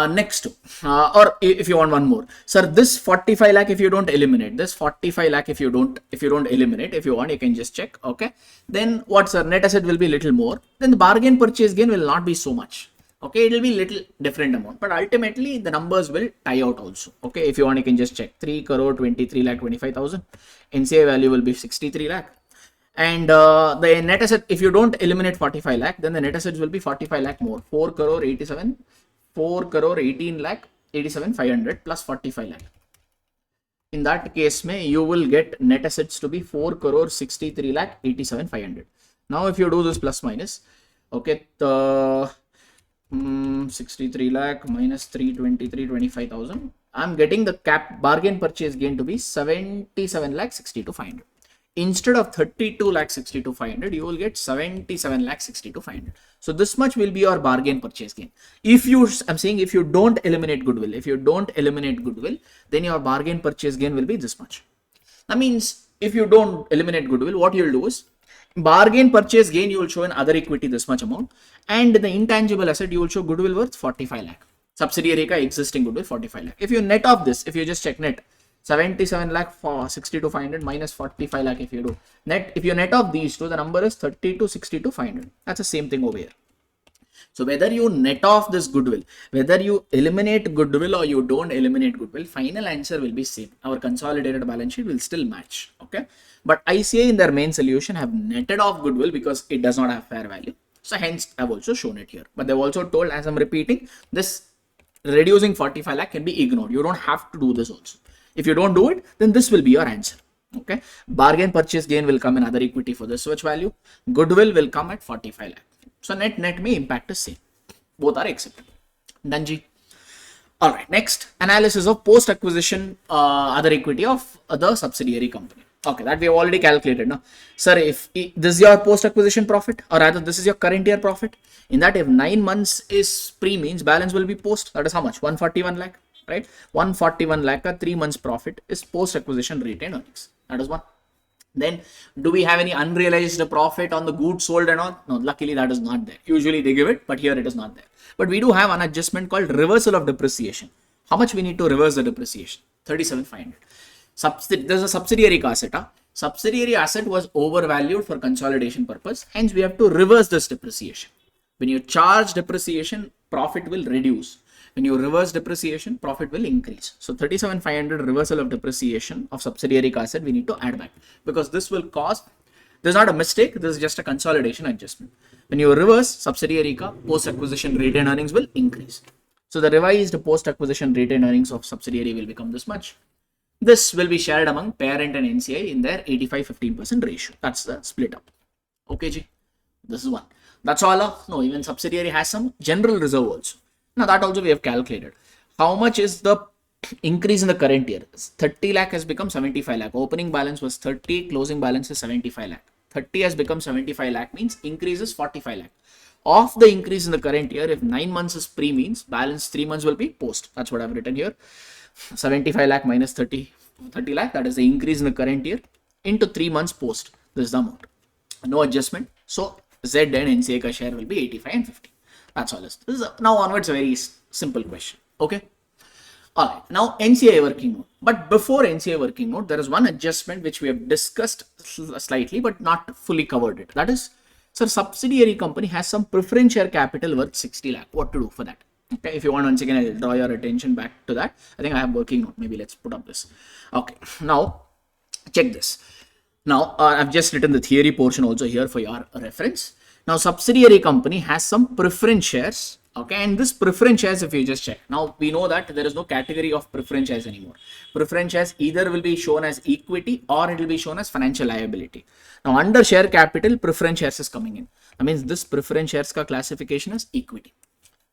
A: Next, or if you want one more, sir, this 45 lakh if you don't eliminate, this 45 lakh if you don't eliminate, if you want, you can just check. Okay, then what, sir? Net asset will be little more. Then the bargain purchase gain will not be so much. Okay, it will be little different amount, but ultimately the numbers will tie out also. Okay, if you want, you can just check 3 crore 23 lakh 25,000. NCI value will be 63 lakh. And the net asset, if you don't eliminate 45 lakh, then the net assets will be 45 lakh more. 4 crore 87, 4 crore 18 lakh 87 500 plus 45 lakh. In that case, you will get net assets to be 4 crore 63 lakh 87 500. Now, if you do this plus minus, okay, the 63 lakh minus 323 25,000, I'm getting the bargain purchase gain to be 77 lakh 62 500. Instead of 32 lakh 62 500, you will get 77 lakh 62 500. So this much will be your bargain purchase gain. I'm saying if you don't eliminate goodwill, then your bargain purchase gain will be this much. That means if you don't eliminate goodwill, what you will do is bargain purchase gain, you will show in other equity this much amount, and the intangible asset you will show goodwill worth 45 lakh. Subsidiary ka existing goodwill 45 lakh. If you net off this, if you just check net, 77 lakh for 62 500 minus 45 lakh, if you do net, if you net off these two, the number is 32 62 500. That's the same thing over here. So whether you net off this goodwill, whether you eliminate goodwill or you don't eliminate goodwill, final answer will be same. Our consolidated balance sheet will still match. Okay, but ICA in their main solution have netted off goodwill because it does not have fair value. So hence I've also shown it here. But they've also told, as I'm repeating, this reducing 45 lakh can be ignored. You don't have to do this also. If you don't do it, then this will be your answer. Okay, bargain purchase gain will come in other equity for this switch value. Goodwill will come at 45 lakh. So net may impact is same. Both are acceptable. Done ji. All right. Next, analysis of post acquisition other equity of the subsidiary company. Okay, that we have already calculated. Now, sir, if this is your post acquisition profit, or rather this is your current year profit, in that if 9 months is pre, means balance will be post. That is how much? 141 lakh. Right, 141 lakh, 3 months profit is post acquisition retained earnings. That is one. Then do we have any unrealized profit on the goods sold and all? No, luckily that is not there. Usually they give it, but here it is not there. But we do have an adjustment called reversal of depreciation. How much we need to reverse the depreciation? 37,500. There's a subsidiary asset. Subsidiary asset was overvalued for consolidation purpose. Hence we have to reverse this depreciation. When you charge depreciation, profit will reduce. When you reverse depreciation, profit will increase. So 37,500 reversal of depreciation of subsidiary asset we need to add back, because this will cause, this is not a mistake, this is just a consolidation adjustment. When you reverse, subsidiary post acquisition retained earnings will increase. So the revised post acquisition retained earnings of subsidiary will become this much. This will be shared among parent and NCI in their 85-15% ratio. That's the split up. Okay, G. This is one. That's all. No, even subsidiary has some general reserve also. Now that also we have calculated. How much is the increase in the current year? 30 lakh has become 75 lakh. Opening balance was 30, closing balance is 75 lakh. 30 has become 75 lakh means increase is 45 lakh. Of the increase in the current year, if 9 months is pre, means balance 3 months will be post. That's what I've written here. 75 lakh minus 30 lakh, that is the increase in the current year, into 3 months post. This is the amount. No adjustment. So Z and NCA ka share will be 85 and 50. That's all. This is now onwards a very simple question. Okay. All right. Now NCI working note. But before NCI working note, there is one adjustment which we have discussed slightly but not fully covered it. That is, sir, subsidiary company has some preference share capital worth 60 lakh. What to do for that? Okay. If you want, once again, I'll draw your attention back to that. I think I have working note. Maybe let's put up this. Okay. Now check this. Now, I've just written the theory portion also here for your reference. Now, subsidiary company has some preference shares. Okay, and this preference shares, if you just check, now we know that there is no category of preference shares anymore. Preference shares either will be shown as equity or it will be shown as financial liability. Now, under share capital, preference shares is coming in. That means this preference shares ka classification is equity.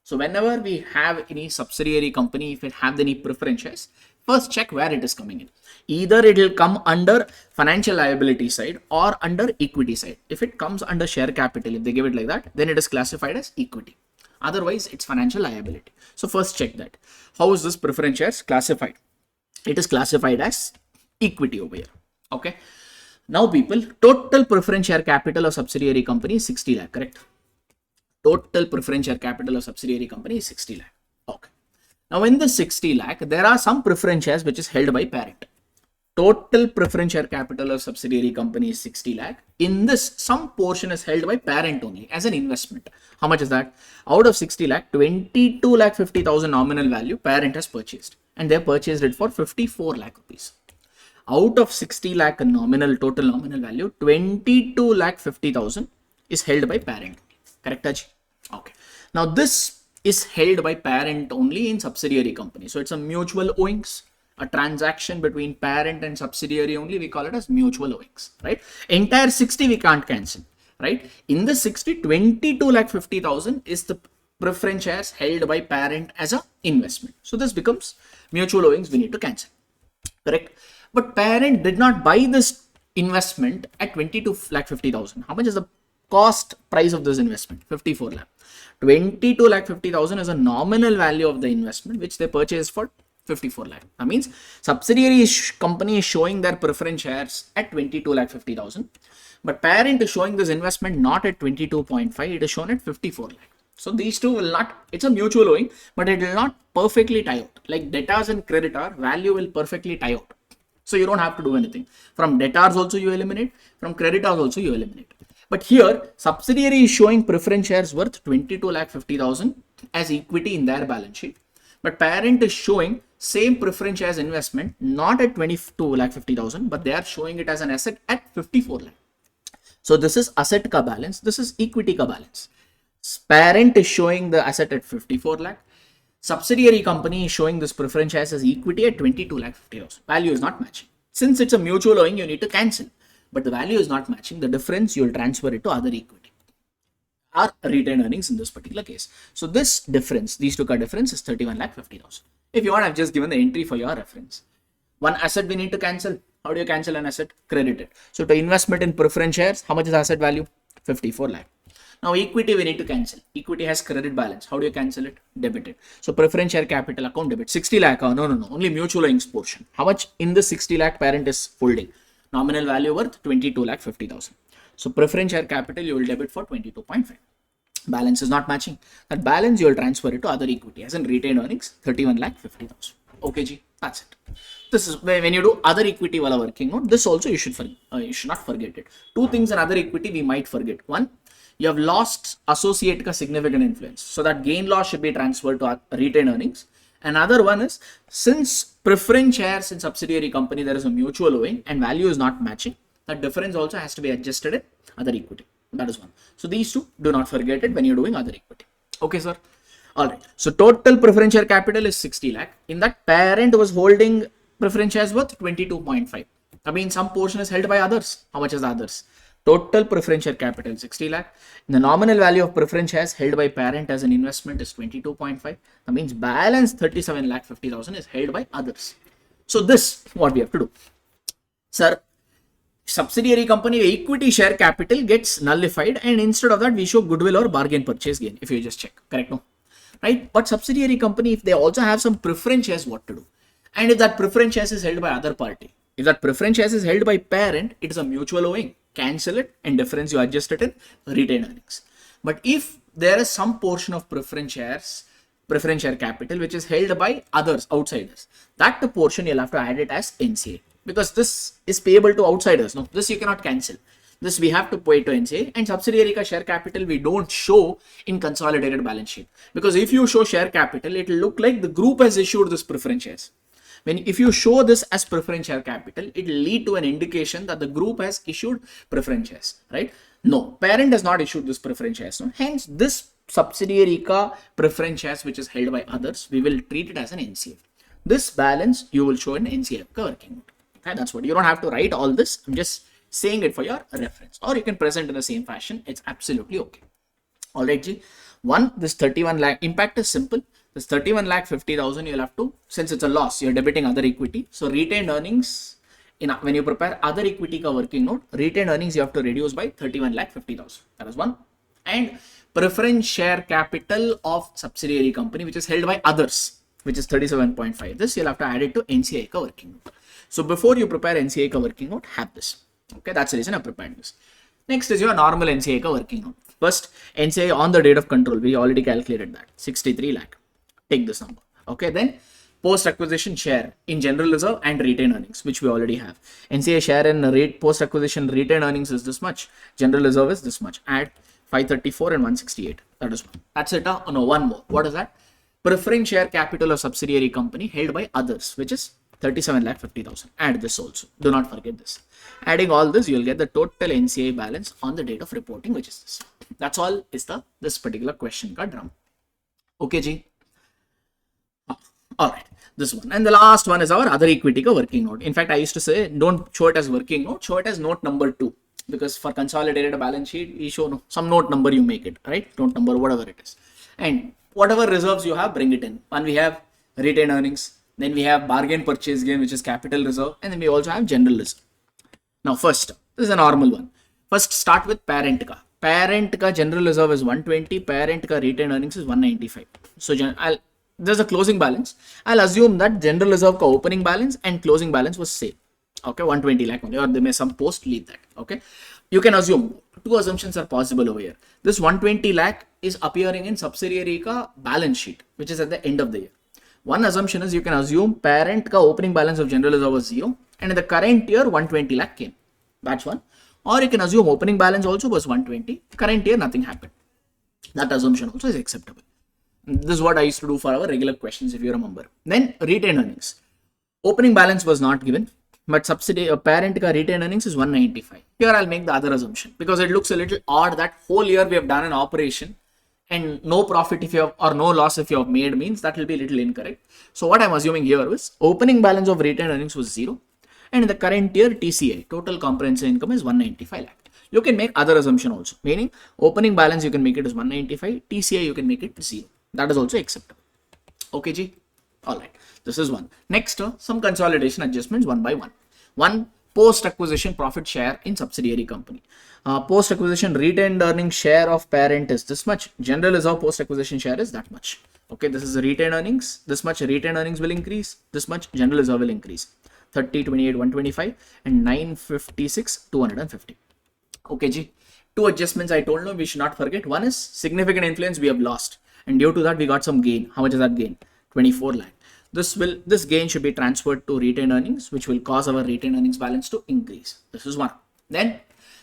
A: So whenever we have any subsidiary company, if it have any preference shares, first check where it is coming in. Either it will come under financial liability side or under equity side. If it comes under share capital, if they give it like that, then it is classified as equity. Otherwise, it's financial liability. So first check that. How is this preference shares classified? It is classified as equity over here. Okay. Now people, total preference share capital of subsidiary company is 60 lakh, correct? Total preference share capital of subsidiary company is 60 lakh. Okay. Now in the 60 lakh, there are some preference shares which is held by parent. Total preference share capital of subsidiary company is 60 lakh. In this, some portion is held by parent only as an investment. How much is that? Out of 60 lakh, 22 lakh 50,000 nominal value parent has purchased, and they have purchased it for 54 lakh rupees. Out of 60 lakh nominal, total nominal value, 22 lakh 50,000 is held by parent. Correct, Aj? Okay. Now this is held by parent only in subsidiary company. So it's a mutual owings. A transaction between parent and subsidiary only, we call it as mutual owings, right? Entire 60 we can't cancel, right? In the 60, 22 lakh 50,000 is the preference shares held by parent as a investment. So this becomes mutual owings we need to cancel, correct? But parent did not buy this investment at 22 lakh 50,000. How much is the cost price of this investment? 54 lakh. 22 lakh 50,000 is a nominal value of the investment which they purchased for 54 lakh. That means subsidiary company is showing their preference shares at 22 lakh 50,000, but parent is showing this investment not at 22.5, it is shown at 54 lakh. So these two will not, it's a mutual owing, but it will not perfectly tie out. Like debtors and creditor, value will perfectly tie out. So you don't have to do anything. From debtors also you eliminate, from creditors also you eliminate. But here, subsidiary is showing preference shares worth 22 lakh 50,000 as equity in their balance sheet. But parent is showing same preference shares investment not at 22 lakh 50,000, but they are showing it as an asset at 54 lakh. So this is asset ka balance, this is equity ka balance. Parent is showing the asset at 54 lakh. Subsidiary company is showing this preference shares as equity at 22 lakh 50,000. Value is not matching. Since it's a mutual owing, you need to cancel. But the value is not matching. The difference you will transfer it to other equity or retained earnings in this particular case. So this difference, these two difference is 31 lakh 50,000. If you want, I've just given the entry for your reference. One asset we need to cancel. How do you cancel an asset? Credit it. So to investment in preference shares, how much is asset value? 54 lakh. Now equity we need to cancel. Equity has credit balance. How do you cancel it? Debit it. So preference share capital account debit. 60 lakh. No. Only mutual owings portion. How much in the 60 lakh parent is holding? Nominal value worth 22 lakh 50,000. So preference share capital you will debit for 22.5. Balance is not matching. That balance you will transfer it to other equity as in retained earnings 31 lakh 50,000. Okay, G. That's it. This is when you do other equity while working note. This also you should not forget it. Two things in other equity we might forget. One, you have lost associate ka significant influence. So that gain loss should be transferred to retained earnings. Another one is since preference shares in subsidiary company there is a mutual owing and value is not matching. That difference also has to be adjusted in other equity. That is one. So these two, do not forget it when you're doing other equity. Okay, sir. All right. So total preference share capital is 60 lakh. In that parent was holding preference shares worth 22.5. I mean, some portion is held by others. How much is the others? Total preference share capital 60 lakh. The nominal value of preference shares held by parent as an investment is 22.5. That means balance 37 lakh 50,000 is held by others. So this what we have to do. Sir, subsidiary company equity share capital gets nullified and instead of that we show goodwill or bargain purchase gain if you just check. Correct? No? Right? But subsidiary company, if they also have some preference shares, what to do? And if that preference shares is held by other party, if that preference shares is held by parent, it is a mutual owing. Cancel it and difference you adjust it in retained earnings. But if there is some portion of preference share capital which is held by others, outsiders, that portion you'll have to add it as NCA because this is payable to outsiders. No, this you cannot cancel. This we have to pay to NCA, and subsidiary ka share capital we don't show in consolidated balance sheet because if you show share capital, it will look like the group has issued this preference shares. if you show this as preference share capital, it will lead to an indication that the group has issued preference shares, right? No, parent has not issued this preference shares. No? Hence, this subsidiary ka preference shares which is held by others, we will treat it as an NCA. This balance you will show in NCA working note. Okay, that's what. You don't have to write all this. I'm just saying it for your reference, or you can present in the same fashion. It's absolutely okay. All right, G. This 31 lakh impact is simple. This 31 lakh 50,000 you'll have to, since it's a loss, you're debiting other equity. So retained earnings, when you prepare other equity ka working note, retained earnings you have to reduce by 31 lakh 50,000. That is one. And preference share capital of subsidiary company which is held by others, which is 37.5. This you'll have to add it to NCI ka working note. So before you prepare NCI ka working note, have this. Okay, that's the reason I prepared this. Next is your normal NCI ka working note. First, NCI on the date of control, we already calculated that, 63 lakh. Take this number. Okay, then post-acquisition share in general reserve and retained earnings, which we already have. NCI share in post-acquisition retained earnings is this much. General reserve is this much. Add 534 and 168. That is one. That's it. No, one more. What is that? Preference share capital of subsidiary company held by others, which is 37 lakh 50,000. Add this also. Do not forget this. Adding all this, you'll get the total NCI balance on the date of reporting, which is this. That's all is this particular question ka drum. Okay, G. All right, this one. And the last one is our other equity ka working note. In fact, I used to say, don't show it as working note, show it as note number 2. Because for consolidated balance sheet, we show some note number you make it, right? Note number, whatever it is. And whatever reserves you have, bring it in. One, we have retained earnings. Then we have bargain purchase gain, which is capital reserve. And then we also have general reserve. Now, first, this is a normal one. First, start with parent ka. Parent ka general reserve is 120. Parent ka retained earnings is 195. So, there's a closing balance. I'll assume that general reserve ka opening balance and closing balance was same. Okay, 120 lakh only, or they may some post leave that. Okay, you can assume two assumptions are possible over here. This 120 lakh is appearing in subsidiary ka balance sheet, which is at the end of the year. One assumption is you can assume parent ka opening balance of general reserve was 0, and in the current year 120 lakh came. That's one. Or you can assume opening balance also was 120. Current year nothing happened. That assumption also is acceptable. This is what I used to do for our regular questions, if you remember. Then retained earnings. Opening balance was not given, but subsidiary parent ka retained earnings is 195. Here I'll make the other assumption because it looks a little odd that whole year we have done an operation and no profit if you have, or no loss if you have made, means that will be a little incorrect. So what I'm assuming here is opening balance of retained earnings was 0, and in the current year TCI, total comprehensive income, is 195 lakh. You can make other assumption also, meaning opening balance you can make it as 195, TCI you can make it 0. That is also acceptable. Okay, G. All right. This is one. Next, some consolidation adjustments one by one. One, post-acquisition profit share in subsidiary company. Post-acquisition retained earnings share of parent is this much. General reserve post-acquisition share is that much. Okay, this is retained earnings. This much retained earnings will increase. This much general reserve will increase. 30, 28, 125 and 956, 250. Okay, G. Two adjustments I told you we should not forget. One is significant influence we have lost, and due to that we got some gain. How much is that gain? 24 lakh. This gain should be transferred to retained earnings, which will cause our retained earnings balance to increase. This is one. Then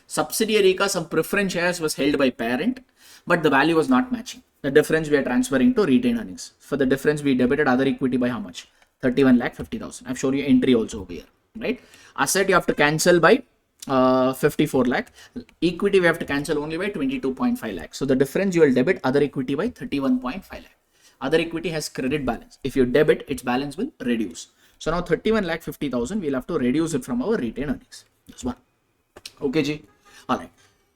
A: subsidiary ka some preference shares was held by parent, but the value was not matching. The difference we are transferring to retained earnings. For the difference we debited other equity by how much? 31 lakh 50,000. I've shown you entry also over here, right? Asset you have to cancel by 54 lakh. Equity we have to cancel only by 22.5 lakh. So the difference you will debit other equity by 31.5 lakh. Other equity has credit balance. If you debit, its balance will reduce. So now 31 lakh 50,000, we'll have to reduce it from our retained earnings. That's one. Okay, G. All right.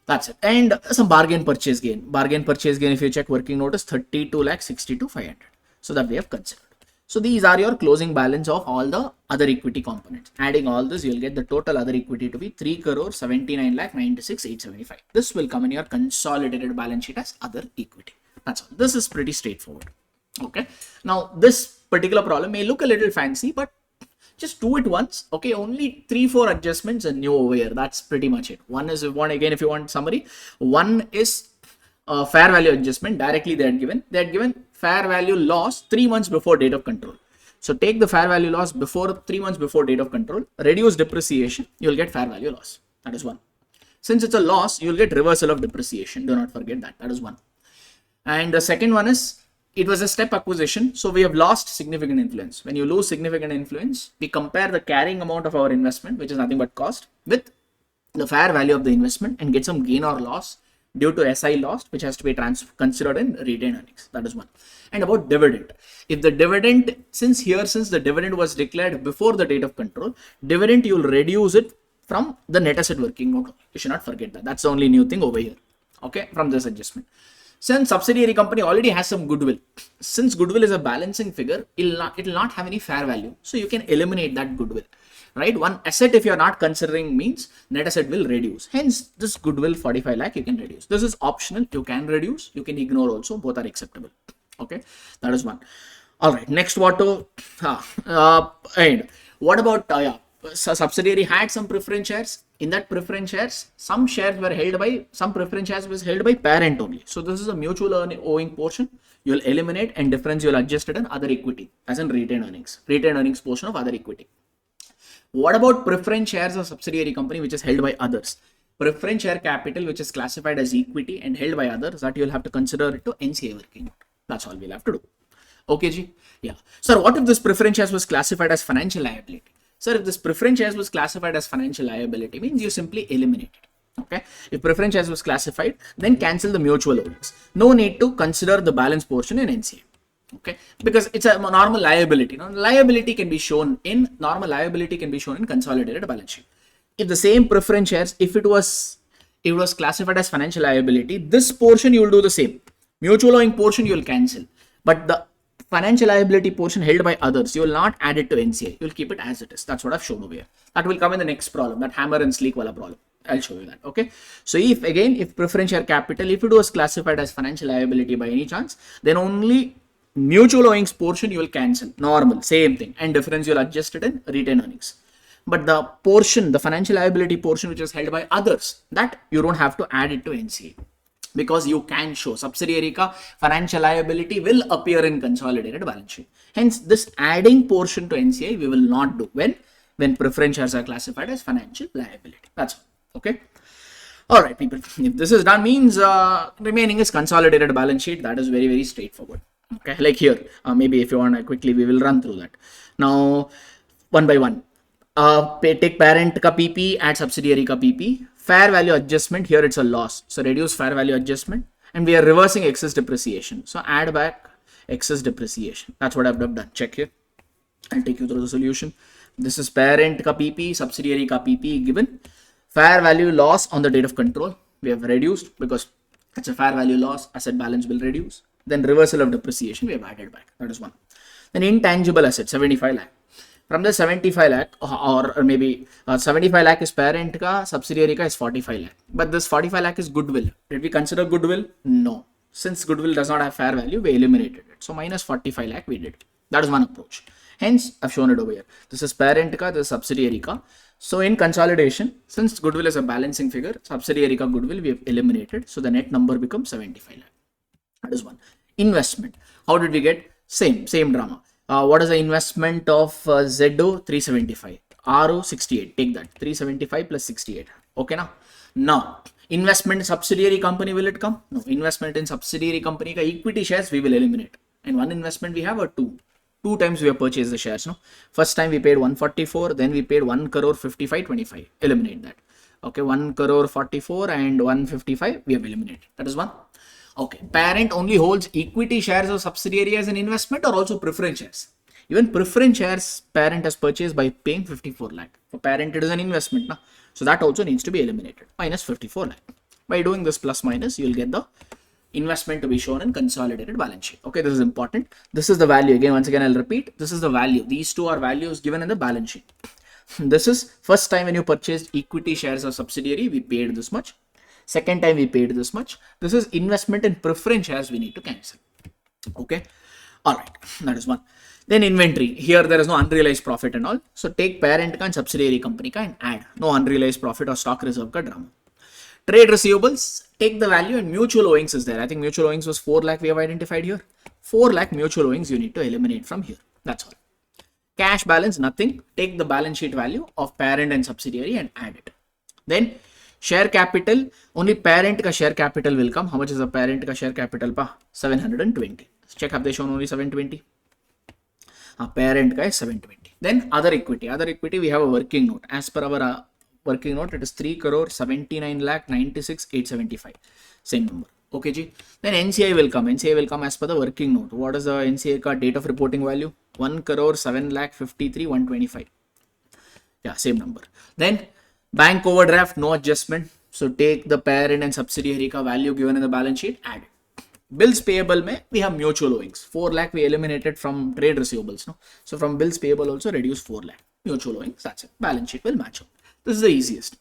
A: That's it. And some bargain purchase gain. Bargain purchase gain, if you check working notice, 32 lakh 62,500. So that we have considered. So these are your closing balance of all the other equity components. Adding all this, you'll get the total other equity to be 3 crore 79 lakh 96,875. This will come in your consolidated balance sheet as other equity. That's all. This is pretty straightforward. Okay. Now this particular problem may look a little fancy, but just do it once. Okay. Only 3-4 adjustments are new over here. That's pretty much it. One is if you want summary, one is fair value adjustment. Directly they had given fair value loss 3 months before date of control. So take the fair value loss before 3 months before date of control, reduce depreciation, you'll get fair value loss. That is one. Since it's a loss, you'll get reversal of depreciation. Do not forget that. That is one. And the second one is it was a step acquisition, so we have lost significant influence. When you lose significant influence, we compare the carrying amount of our investment, which is nothing but cost, with the fair value of the investment and get some gain or loss due to SI lost, which has to be considered in retained earnings. That is one. And about dividend, if the dividend, since the dividend was declared before the date of control, dividend you will reduce it from the net asset working note. You should not forget that. That's the only new thing over here. Okay, from this adjustment. Since subsidiary company already has some goodwill, since goodwill is a balancing figure, it will not have any fair value. So you can eliminate that goodwill, right? One asset, if you're not considering, means net asset will reduce. Hence, this goodwill 45 lakh you can reduce. This is optional. You can reduce, you can ignore also. Both are acceptable. Okay, that is one. All right, next what to, and what about, subsidiary had some preference shares. In that preference shares, some shares were held by, some preference shares was held by parent only. So this is a mutual owing portion. You will eliminate, and difference you will adjust it in other equity, as in retained earnings portion of other equity. What about preference shares of subsidiary company which is held by others? Preference share capital which is classified as equity and held by others, that you will have to consider it to NCI working. That's all we'll have to do. Okay, Ji? Yeah. Sir, what if this preference shares was classified as financial liability? Sir, if this preference shares was classified as financial liability, means you simply eliminate it. Okay. If preference shares was classified, then cancel the mutual holdings. No need to consider the balance portion in NCA. Okay. Because it's a normal liability. Liability can be shown in consolidated balance sheet. If the same preference shares, if it was classified as financial liability, this portion you will do the same. Mutual owing portion you will cancel. But the financial liability portion held by others, you will not add it to NCA. You will keep it as it is. That's what I've shown over here. That will come in the next problem, that hammer and sleek wala problem. I'll show you that. Okay. So if preference share capital, if it was classified as financial liability by any chance, then only mutual owings portion you will cancel. Normal, same thing. And difference you will adjust it in retained earnings. But the portion, the financial liability portion which is held by others, that you don't have to add it to NCA. Because you can show subsidiary ka financial liability will appear in consolidated balance sheet. Hence, this adding portion to NCI we will not do when preference shares are classified as financial liability. That's all. Okay. All right, people. If this is done, means remaining is consolidated balance sheet. That is very, very straightforward. Okay. Like here, maybe if you want quickly, we will run through that. Now, one by one. Take parent ka PP, add subsidiary ka PP. Fair value adjustment, here it's a loss. So reduce fair value adjustment, and we are reversing excess depreciation. So add back excess depreciation. That's what I've done. Check here. I'll take you through the solution. This is parent ka PP, subsidiary ka PP given. Fair value loss on the date of control, we have reduced because it's a fair value loss. Asset balance will reduce. Then reversal of depreciation, we have added back. That is one. Then intangible asset, 75 lakh. From the 75 lakh or maybe 75 lakh is parent ka, subsidiary ka is 45 lakh. But this 45 lakh is goodwill. Did we consider goodwill? No. Since goodwill does not have fair value, we eliminated it. So minus 45 lakh we did. That is one approach. Hence, I've shown it over here. This is parent ka, this is subsidiary ka. So in consolidation, since goodwill is a balancing figure, subsidiary ka goodwill we have eliminated. So the net number becomes 75 lakh. That is one. Investment. How did we get? Same drama. What is the investment of ZO? 375. RO 68. Take that. 375 plus 68. Okay now. Now, investment in subsidiary company, will it come? No. Investment in subsidiary company ka equity shares we will eliminate. And one investment we have or two. Two times we have purchased the shares. No. First time we paid 144. Then we paid 1 crore 55 25. Eliminate that. Okay. 1 crore 44 and 155 we have eliminated. That is one. Okay, parent only holds equity shares of subsidiary as an investment or also preference shares. Even preference shares parent has purchased by paying 54 lakh. For parent it is an investment. Na? So that also needs to be eliminated. Minus 54 lakh. By doing this plus minus, you will get the investment to be shown in consolidated balance sheet. Okay, this is important. This is the value. Again, once again, I'll repeat. This is the value. These two are values given in the balance sheet. This is first time when you purchased equity shares of subsidiary, we paid this much. Second time we paid this much. This is investment in preference shares we need to cancel. Okay. All right. That is one. Then inventory. Here there is no unrealized profit and all. So take parent ka and subsidiary company ka and add. No unrealized profit or stock reserve ka drama. Trade receivables. Take the value and mutual owings is there. I think mutual owings was 4 lakh we have identified here. 4 lakh mutual owings you need to eliminate from here. That's all. Cash balance, nothing. Take the balance sheet value of parent and subsidiary and add it. Then share capital, only parent ka share capital will come. How much is the parent ka share capital pa? 720. Check, have they shown only 720? Parent guy 720. Then other equity. Other equity, we have a working note. As per our working note, it is 3 crore 79 lakh 96 875. Same number. Okay, G. Then NCI will come. NCI will come as per the working note. What is the NCI ka date of reporting value? 1 crore 7 lakh 53 125. Yeah, same number. Then bank overdraft, no adjustment. So take the parent and subsidiary ka value given in the balance sheet, add it. Bills payable mein we have mutual owings. 4 lakh we eliminated from trade receivables. No? So from bills payable also reduce 4 lakh. Mutual owings, that's it. Balance sheet will match up. This is the easiest.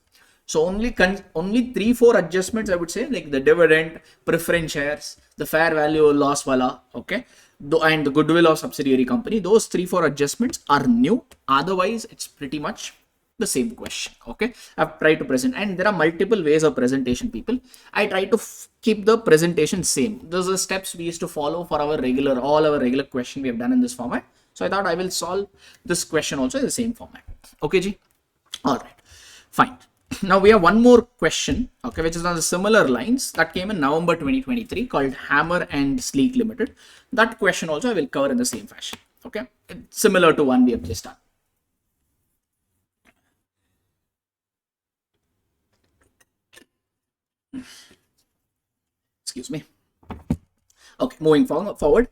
A: So only 3-4 adjustments I would say, like the dividend, preference shares, the fair value loss wala, okay, and the goodwill of subsidiary company. Those 3-4 adjustments are new. Otherwise, it's pretty much the same question. Okay, I've tried to present, and there are multiple ways of presentation, people. I try to keep the presentation same. Those are steps we used to follow for all our regular question we have done in this format. So I thought I will solve this question also in the same format. Okay, G. All right, fine. Now we have one more question, okay, which is on the similar lines that came in November 2023, called Hammer and Sleek Limited. That question also I will cover in the same fashion. Okay, it's similar to one we have just done. Excuse me. Okay, moving forward.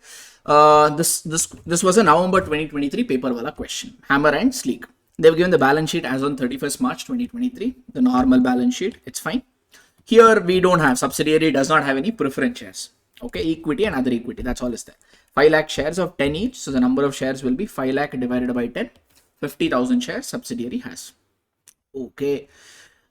A: This was a November 2023 paper wala question. Hammer and Sleek. They've given the balance sheet as on 31st March 2023. The normal balance sheet. It's fine. Here we don't have, subsidiary does not have any preference shares. Okay, equity and other equity. That's all is there. 5 lakh shares of 10 each. So the number of shares will be 5 lakh divided by 10. 50,000 shares subsidiary has. Okay.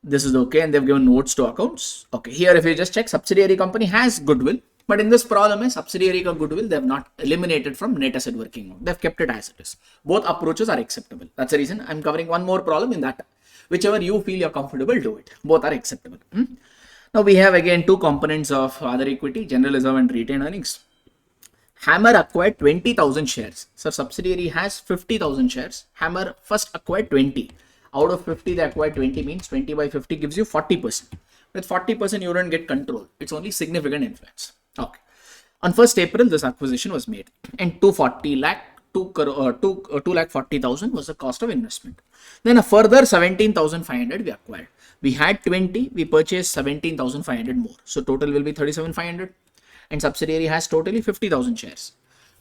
A: This is okay, and they've given notes to accounts. Okay, here if you just check, subsidiary company has goodwill, but in this problem, subsidiary goodwill they have not eliminated from net asset working note. They've kept it as it is. Both approaches are acceptable. That's the reason I'm covering one more problem in that. Whichever you feel you're comfortable, do it. Both are acceptable. Now we have again two components of other equity: general reserve and retained earnings. Hammer acquired 20,000 shares. So subsidiary has 50,000 shares. Hammer first acquired 20. Out of 50, they acquired 20, means 20 by 50 gives you 40%. With 40%, you don't get control. It's only significant influence. Okay. On 1st April, this acquisition was made. And 2 lakh 40,000 was the cost of investment. Then a further 17,500 we acquired. We had 20, we purchased 17,500 more. So total will be 37,500. And subsidiary has totally 50,000 shares.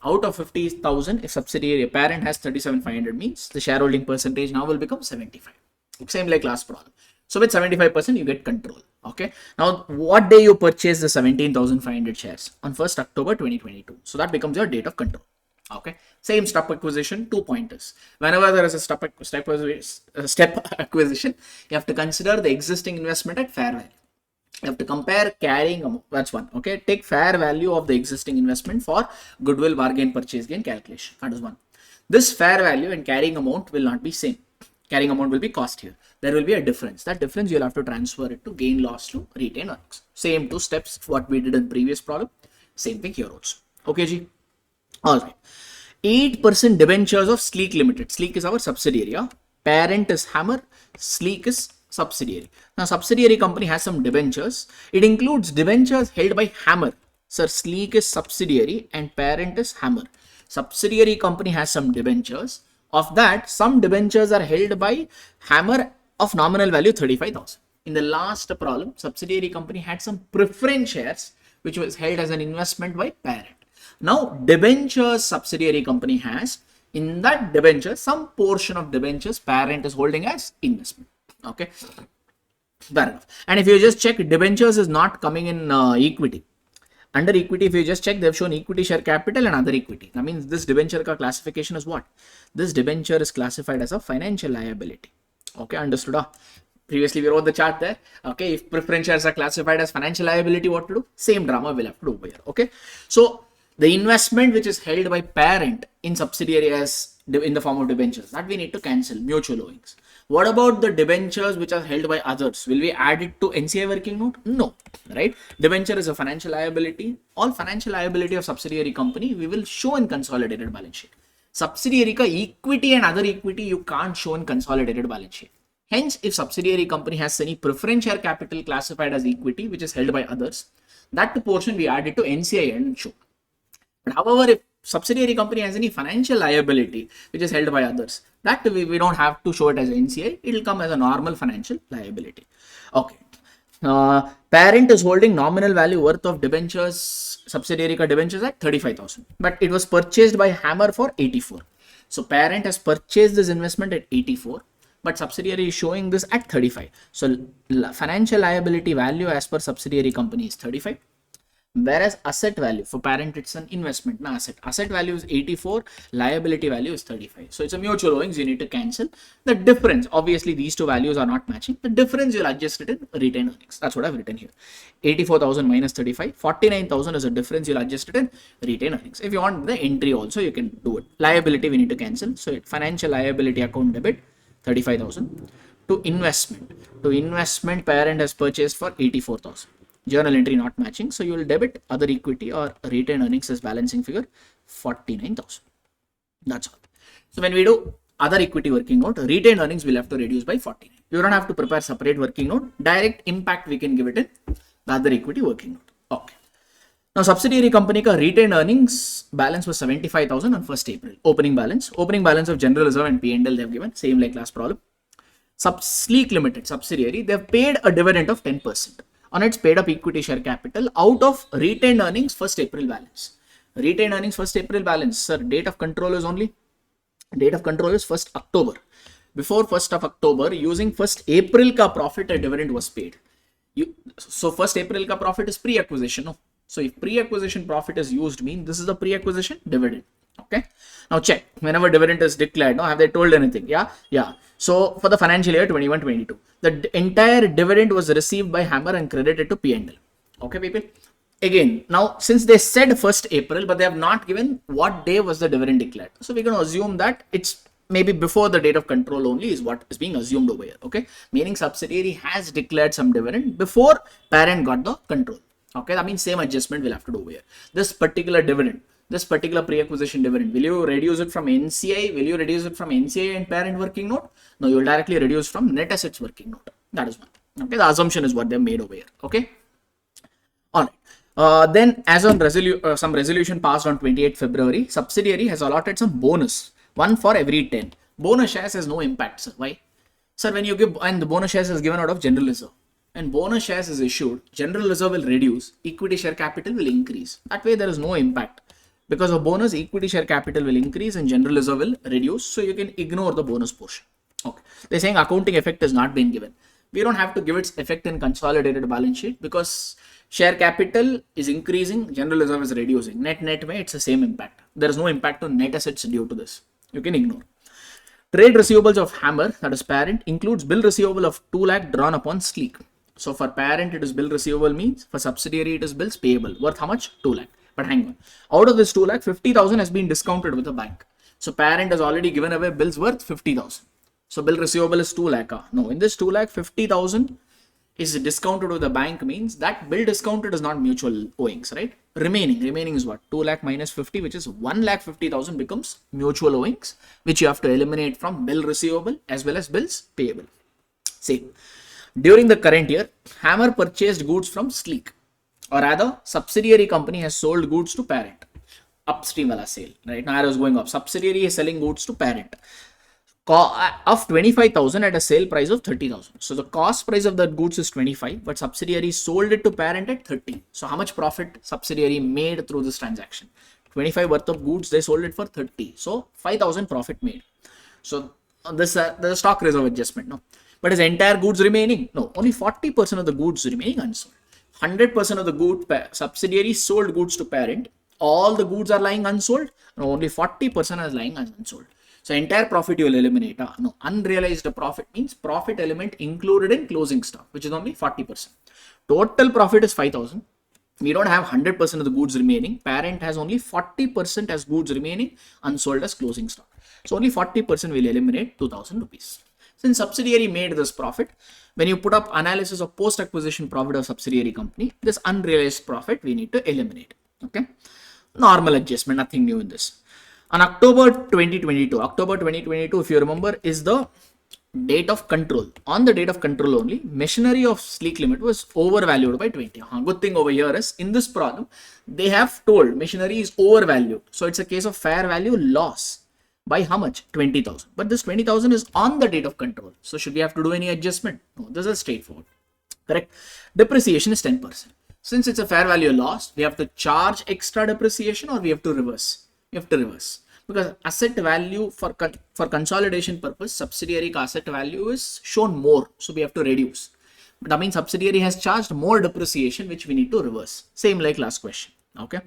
A: Out of 50,000, if subsidiary parent has 37,500, means the shareholding percentage now will become 75. Same like last problem. So with 75%, you get control. Okay. Now, what day you purchase the 17,500 shares? On 1st October 2022. So that becomes your date of control. Okay. Same step acquisition, 2 pointers. Whenever there is a step acquisition, you have to consider the existing investment at fair value. You have to compare carrying amount. That's one. Okay, take fair value of the existing investment for goodwill bargain purchase gain calculation. That is one. This fair value and carrying amount will not be same. Carrying amount will be cost here. There will be a difference. That difference you'll have to transfer it to gain loss to retained earnings. Same 2 steps what we did in previous problem. Same thing here also. Okay, G. All right. 8% debentures of Sleek Limited. Sleek is our subsidiary. Yeah? Parent is Hammer. Sleek is subsidiary. Now, subsidiary company has some debentures. It includes debentures held by Hammer. Sir, Sleek is subsidiary and parent is Hammer. Subsidiary company has some debentures. Of that, some debentures are held by Hammer of nominal value 35,000. In the last problem, subsidiary company had some preference shares which was held as an investment by parent. Now, debentures subsidiary company has. In that debenture, some portion of debentures parent is holding as investment. Okay, fair enough. And if you just check, debentures is not coming in equity. Under equity, if you just check, they've shown equity share capital and other equity. That means this debenture ka classification is what? This debenture is classified as a financial liability. Okay, understood? Previously, we wrote the chart there. Okay, if preference shares are classified as financial liability, what to do? Same drama we'll have to do over here. Okay, so the investment which is held by parent in subsidiary as in the form of debentures, that we need to cancel, mutual owings. What about the debentures which are held by others? Will we add it to NCI working note? No, right? Debenture is a financial liability. All financial liability of subsidiary company we will show in consolidated balance sheet. Subsidiary ka equity and other equity you can't show in consolidated balance sheet. Hence, if subsidiary company has any preference share capital classified as equity which is held by others, that portion we add it to NCI and show. But however, if subsidiary company has any financial liability which is held by others, that we don't have to show it as NCI. It will come as a normal financial liability. Okay. Parent is holding nominal value worth of debentures, subsidiary ka debentures at 35,000, but it was purchased by Hammer for 84. So parent has purchased this investment at 84, but subsidiary is showing this at 35. So financial liability value as per subsidiary company is 35. Whereas asset value for parent, it's an investment, na asset. Asset value is 84, liability value is 35. So it's a mutual owings, you need to cancel. The difference, obviously these two values are not matching. The difference you'll adjust it in retained earnings. That's what I've written here. 84,000 minus 35, 49,000 is a difference, you'll adjust it in retained earnings. If you want the entry also, you can do it. Liability we need to cancel. So financial liability account debit, 35,000. To investment. To investment, parent has purchased for 84,000. Journal entry not matching, so you will debit other equity or retained earnings as balancing figure 49,000. That's all. So when we do other equity working note, retained earnings will have to reduce by 49. You don't have to prepare separate working note. Direct impact we can give it in the other equity working note. Okay. Now subsidiary company ka retained earnings balance was 75,000 on 1st April. Opening balance of general reserve and P&L they have given, same like last problem. Sleek Limited subsidiary, they have paid a dividend of 10% on its paid up equity share capital out of retained earnings 1st April balance. Retained earnings 1st April balance, sir, date of control is 1st October. Before 1st of October, using 1st April ka profit, a dividend was paid. So 1st April ka profit is pre-acquisition, no? So if pre-acquisition profit is used, mean this is the pre-acquisition dividend. Okay. Now check whenever dividend is declared. No, have they told anything? Yeah. So for the financial year 21-22, the entire dividend was received by Hammer and credited to P&L. Okay, people. Again, now since they said 1st April, but they have not given what day was the dividend declared. So we're going to assume that it's maybe before the date of control only is what is being assumed over here. Okay, meaning subsidiary has declared some dividend before parent got the control. Okay, that means same adjustment we'll have to do over here. This particular dividend, this particular pre-acquisition dividend, will you reduce it from NCI? Will you reduce it from NCI and parent working note? No, you will directly reduce from net assets working note. That is one. Okay, the assumption is what they made over here. Okay. All right. Then as on some resolution passed on 28th February, subsidiary has allotted some bonus, one for every 10. Bonus shares has no impact, sir. Why? Sir, when you give, and the bonus shares is given out of general reserve. When bonus shares is issued, general reserve will reduce, equity share capital will increase. That way there is no impact. Because of bonus, equity share capital will increase and general reserve will reduce. So you can ignore the bonus portion. Okay. They're saying accounting effect has not been given. We don't have to give its effect in consolidated balance sheet because share capital is increasing, general reserve is reducing. Net way, it's the same impact. There is no impact on net assets due to this. You can ignore. Trade receivables of Hammer, that is parent, includes bill receivable of 2 lakh drawn upon Sleek. So for parent, it is bill receivable means, for subsidiary, it is bills payable. Worth how much? 2 lakh. But hang on. Out of this 2 lakh, 50,000 has been discounted with the bank. So parent has already given away bills worth 50,000. So bill receivable is 2 lakh. No, in this 2 lakh, 50,000 is discounted with the bank means that bill discounted is not mutual owings, right? Remaining is what? 2 lakh minus 50, which is 1,50,000 becomes mutual owings, which you have to eliminate from bill receivable as well as bills payable. See. During the current year, Hammer purchased goods from Sleek, or rather, subsidiary company has sold goods to parent. Upstream wala sale, right? Now arrow is going up. Subsidiary is selling goods to parent of 25,000 at a sale price of 30,000. So the cost price of that goods is 25, but subsidiary sold it to parent at 30. So how much profit subsidiary made through this transaction? 25 worth of goods, they sold it for 30. So 5,000 profit made. So this the stock reserve adjustment, no. But is entire goods remaining? No, only 40% of the goods remaining unsold. 100% of the good subsidiary sold goods to parent. All the goods are lying unsold. No, only 40% is lying unsold. So entire profit you will eliminate. No, unrealized profit means profit element included in closing stock, which is only 40%. Total profit is 5,000. We don't have 100% of the goods remaining. Parent has only 40% as goods remaining unsold as closing stock. So only 40% will eliminate 2,000 rupees. Since subsidiary made this profit, when you put up analysis of post-acquisition profit of subsidiary company, this unrealized profit we need to eliminate. Okay, normal adjustment, nothing new in this. On October 2022, if you remember, is the date of control. On the date of control only, machinery of sleek limit was overvalued by 20. Good thing over here is in this problem, they have told machinery is overvalued. So it's a case of fair value loss by how much? 20,000. But this 20,000 is on the date of control. So should we have to do any adjustment? No, this is straightforward. Correct. Depreciation is 10%. Since it's a fair value loss, we have to charge extra depreciation or we have to reverse? We have to reverse. Because asset value for consolidation purpose, subsidiary asset value is shown more. So we have to reduce. But that means subsidiary has charged more depreciation, which we need to reverse. Same like last question. Okay.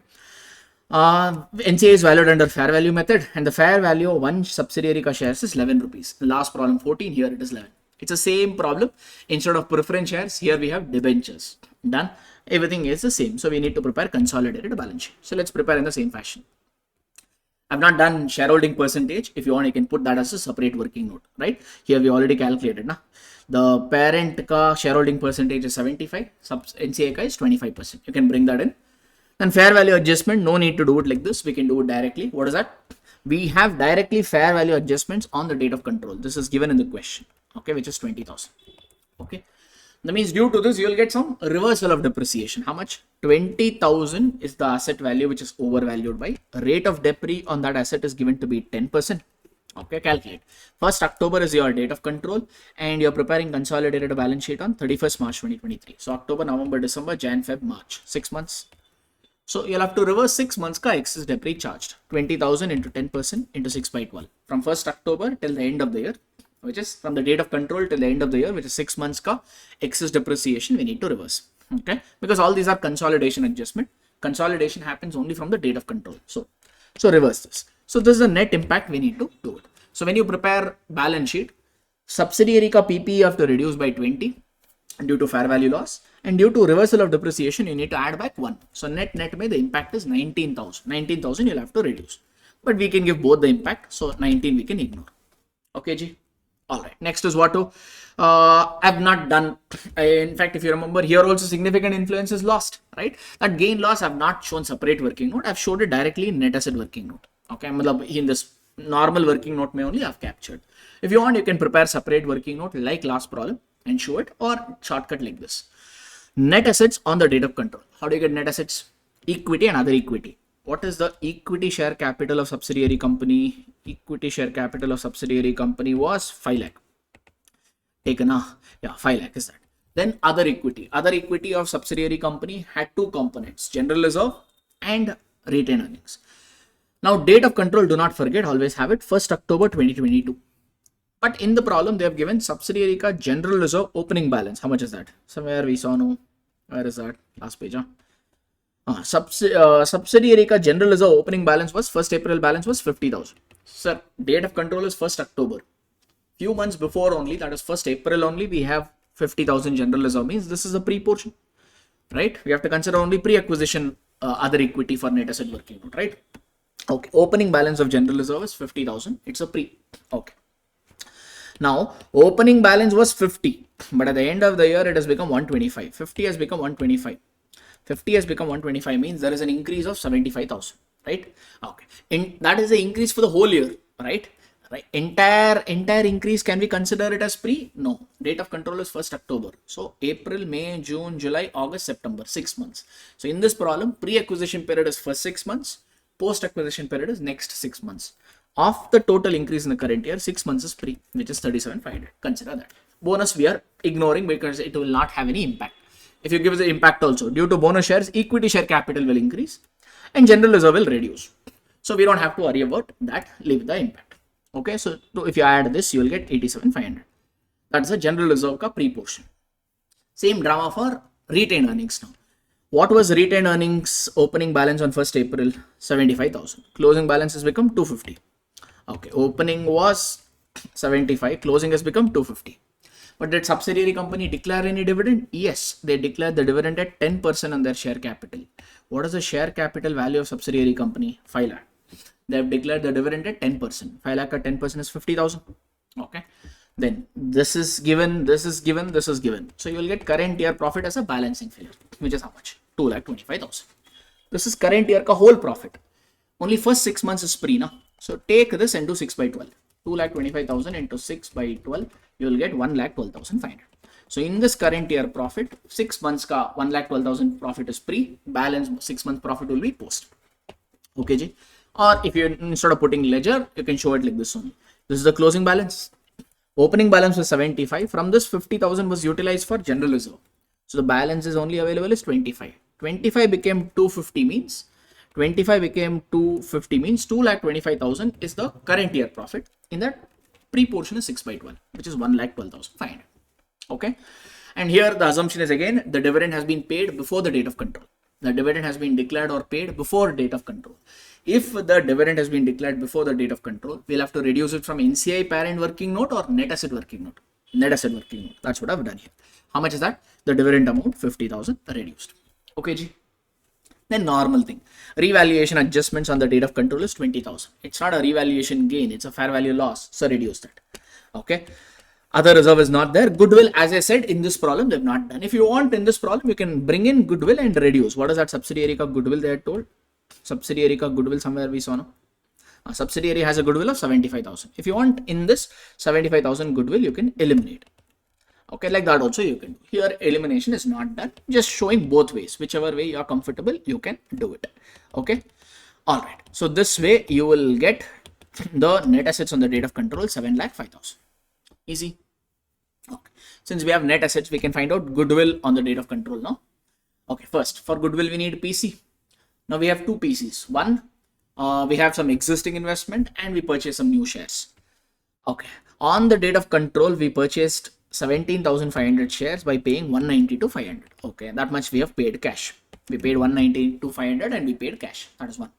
A: NCI is valued under fair value method and the fair value of one subsidiary ka shares is 11 rupees. Last problem 14, here it is 11. It's the same problem. Instead of preference shares, here we have debentures. Done. Everything is the same. So we need to prepare consolidated balance sheet. So let's prepare in the same fashion. I've not done shareholding percentage. If you want, you can put that as a separate working note, right? Here we already calculated. Na? The parent ka shareholding percentage is 75, NCI ka is 25%. You can bring that in. And fair value adjustment, no need to do it like this. We can do it directly. What is that? We have directly fair value adjustments on the date of control. This is given in the question, okay, which is 20,000. Okay. That means due to this, you will get some reversal of depreciation. How much? 20,000 is the asset value which is overvalued by. Rate of depre on that asset is given to be 10%. Okay, calculate. 1st October is your date of control and you're preparing consolidated balance sheet on 31st March 2023. So October, November, December, Jan, Feb, March. 6 months. So you'll have to reverse 6 months ka excess depre charged. 20,000 into 10% into 6 by 12. From 1st October till the end of the year, which is from the date of control till the end of the year, which is 6 months ka excess depreciation we need to reverse. Okay, because all these are consolidation adjustment. Consolidation happens only from the date of control. So reverse this. So this is the net impact we need to do it. So when you prepare balance sheet, subsidiary ka PP you have to reduce by 20 due to fair value loss, and due to reversal of depreciation you need to add back 1. So net mein the impact is 19,000. 19,000 you'll have to reduce. But we can give both the impact. So 19 we can ignore. Okay, Ji. All right, next is what to, I've not done, in fact, if you remember here also significant influence is lost, right? That gain loss I've not shown separate working note. I've showed it directly in net asset working note. Okay, in this normal working note may only I've captured. If you want, you can prepare separate working note like last problem and show it, or shortcut like this. Net assets on the date of control. How do you get net assets? Equity and other equity. What is the equity share capital of subsidiary company? Equity share capital of subsidiary company was 5 lakh. Taken, 5 lakh is that. Then other equity. Other equity of subsidiary company had 2 components, general reserve and retained earnings. Now date of control, do not forget, always have it 1st October 2022. But in the problem, they have given subsidiary ka general reserve opening balance. How much is that? Somewhere we saw, no. Where is that? Last page, subsidiary ka general reserve opening balance was 1st April balance was 50,000. Sir, date of control is 1st October. Few months before only, that is 1st April only, we have 50,000 general reserve, means this is a pre-portion, right? We have to consider only pre-acquisition other equity for net asset working note, right? Okay, opening balance of general reserve is 50,000. It's a pre. Okay. Now, opening balance was 50, but at the end of the year, it has become 125. 50 has become 125. 50 has become 125 means there is an increase of 75,000, right? Okay. And that is the increase for the whole year, right? Right. Entire increase, can we consider it as pre? No. Date of control is 1st October. So April, May, June, July, August, September, 6 months. So in this problem, pre-acquisition period is first 6 months. Post-acquisition period is next 6 months. Of the total increase in the current year, 6 months is pre, which is 37,500. Consider that. Bonus we are ignoring because it will not have any impact. If you give the impact also, due to bonus shares, equity share capital will increase and general reserve will reduce. So we don't have to worry about that, leave the impact. Okay, so if you add this, you will get 87,500. That's the general reserve ka pre-portion. Same drama for retained earnings now. What was retained earnings opening balance on 1st April? 75,000. Closing balance has become 250. Okay, opening was 75, closing has become 250. But did subsidiary company declare any dividend? Yes, they declared the dividend at 10% on their share capital. What is the share capital value of subsidiary company? 5 lakh. They have declared the dividend at 10%. 5 lakh at 10% is 50,000. Okay. Then this is given, this is given, this is given. So you will get current year profit as a balancing figure, which is how much? 2,25,000. This is current year ka whole profit. Only first 6 months is pre, na? So take this and do 6 by 12. 2,25,000 into 6 by 12, you will get 1,12,500. So in this current year profit, 6 months ka 1,12,000 profit is pre, balance 6 months profit will be post. Okay, ji. Or if you instead of putting ledger, you can show it like this only. This is the closing balance. Opening balance was 75. From this 50,000 was utilized for general reserve. So the balance is only available is 25. 25 became 250 means 2,25,000 is the current year profit. In that pre portion is 6 by 12, which is 1,12,500. Okay. And here the assumption is again the dividend has been paid before the date of control. The dividend has been declared or paid before date of control. If the dividend has been declared before the date of control, we'll have to reduce it from NCI parent working note or net asset working note. Net asset working note. That's what I've done here. How much is that? The dividend amount 50,000 reduced. Okay, G. Then normal thing. Revaluation adjustments on the date of control is 20,000. It's not a revaluation gain. It's a fair value loss. So reduce that. Okay. Other reserve is not there. Goodwill, as I said, in this problem, they've not done. If you want in this problem, you can bring in goodwill and reduce. What is that subsidiary ka goodwill they had told? Subsidiary ka goodwill somewhere we saw, no? A subsidiary has a goodwill of 75,000. If you want in this 75,000 goodwill, you can eliminate. Okay, like that also you can do. Here, elimination is not done. Just showing both ways. Whichever way you are comfortable, you can do it. Okay. All right. So this way you will get the net assets on the date of control 7,05,000. Easy. Okay. Since we have net assets, we can find out goodwill on the date of control now. Okay. First, for goodwill, we need PC. Now we have two PCs. One, we have some existing investment and we purchase some new shares. Okay. On the date of control, we purchased 17,500 shares by paying 190 to 500. Okay. That much we have paid cash. We paid 190 to 500 and we paid cash. That is one.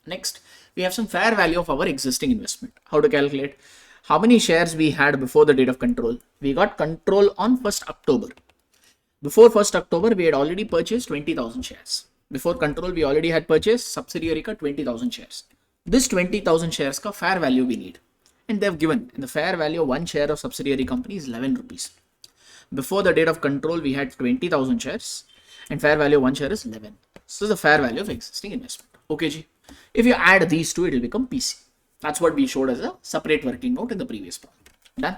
A: Next, we have some fair value of our existing investment. How to calculate? How many shares we had before the date of control? We got control on 1st October. Before 1st October, we had already purchased 20,000 shares. Before control, we already had purchased subsidiary ka 20,000 shares. This 20,000 shares ka fair value we need. And they've given in the fair value of one share of subsidiary company is 11 rupees. Before the date of control, we had 20,000 shares and fair value of one share is 11. So the fair value of existing investment. Okay, G. If you add these two, it will become PC. That's what we showed as a separate working note in the previous problem. Done?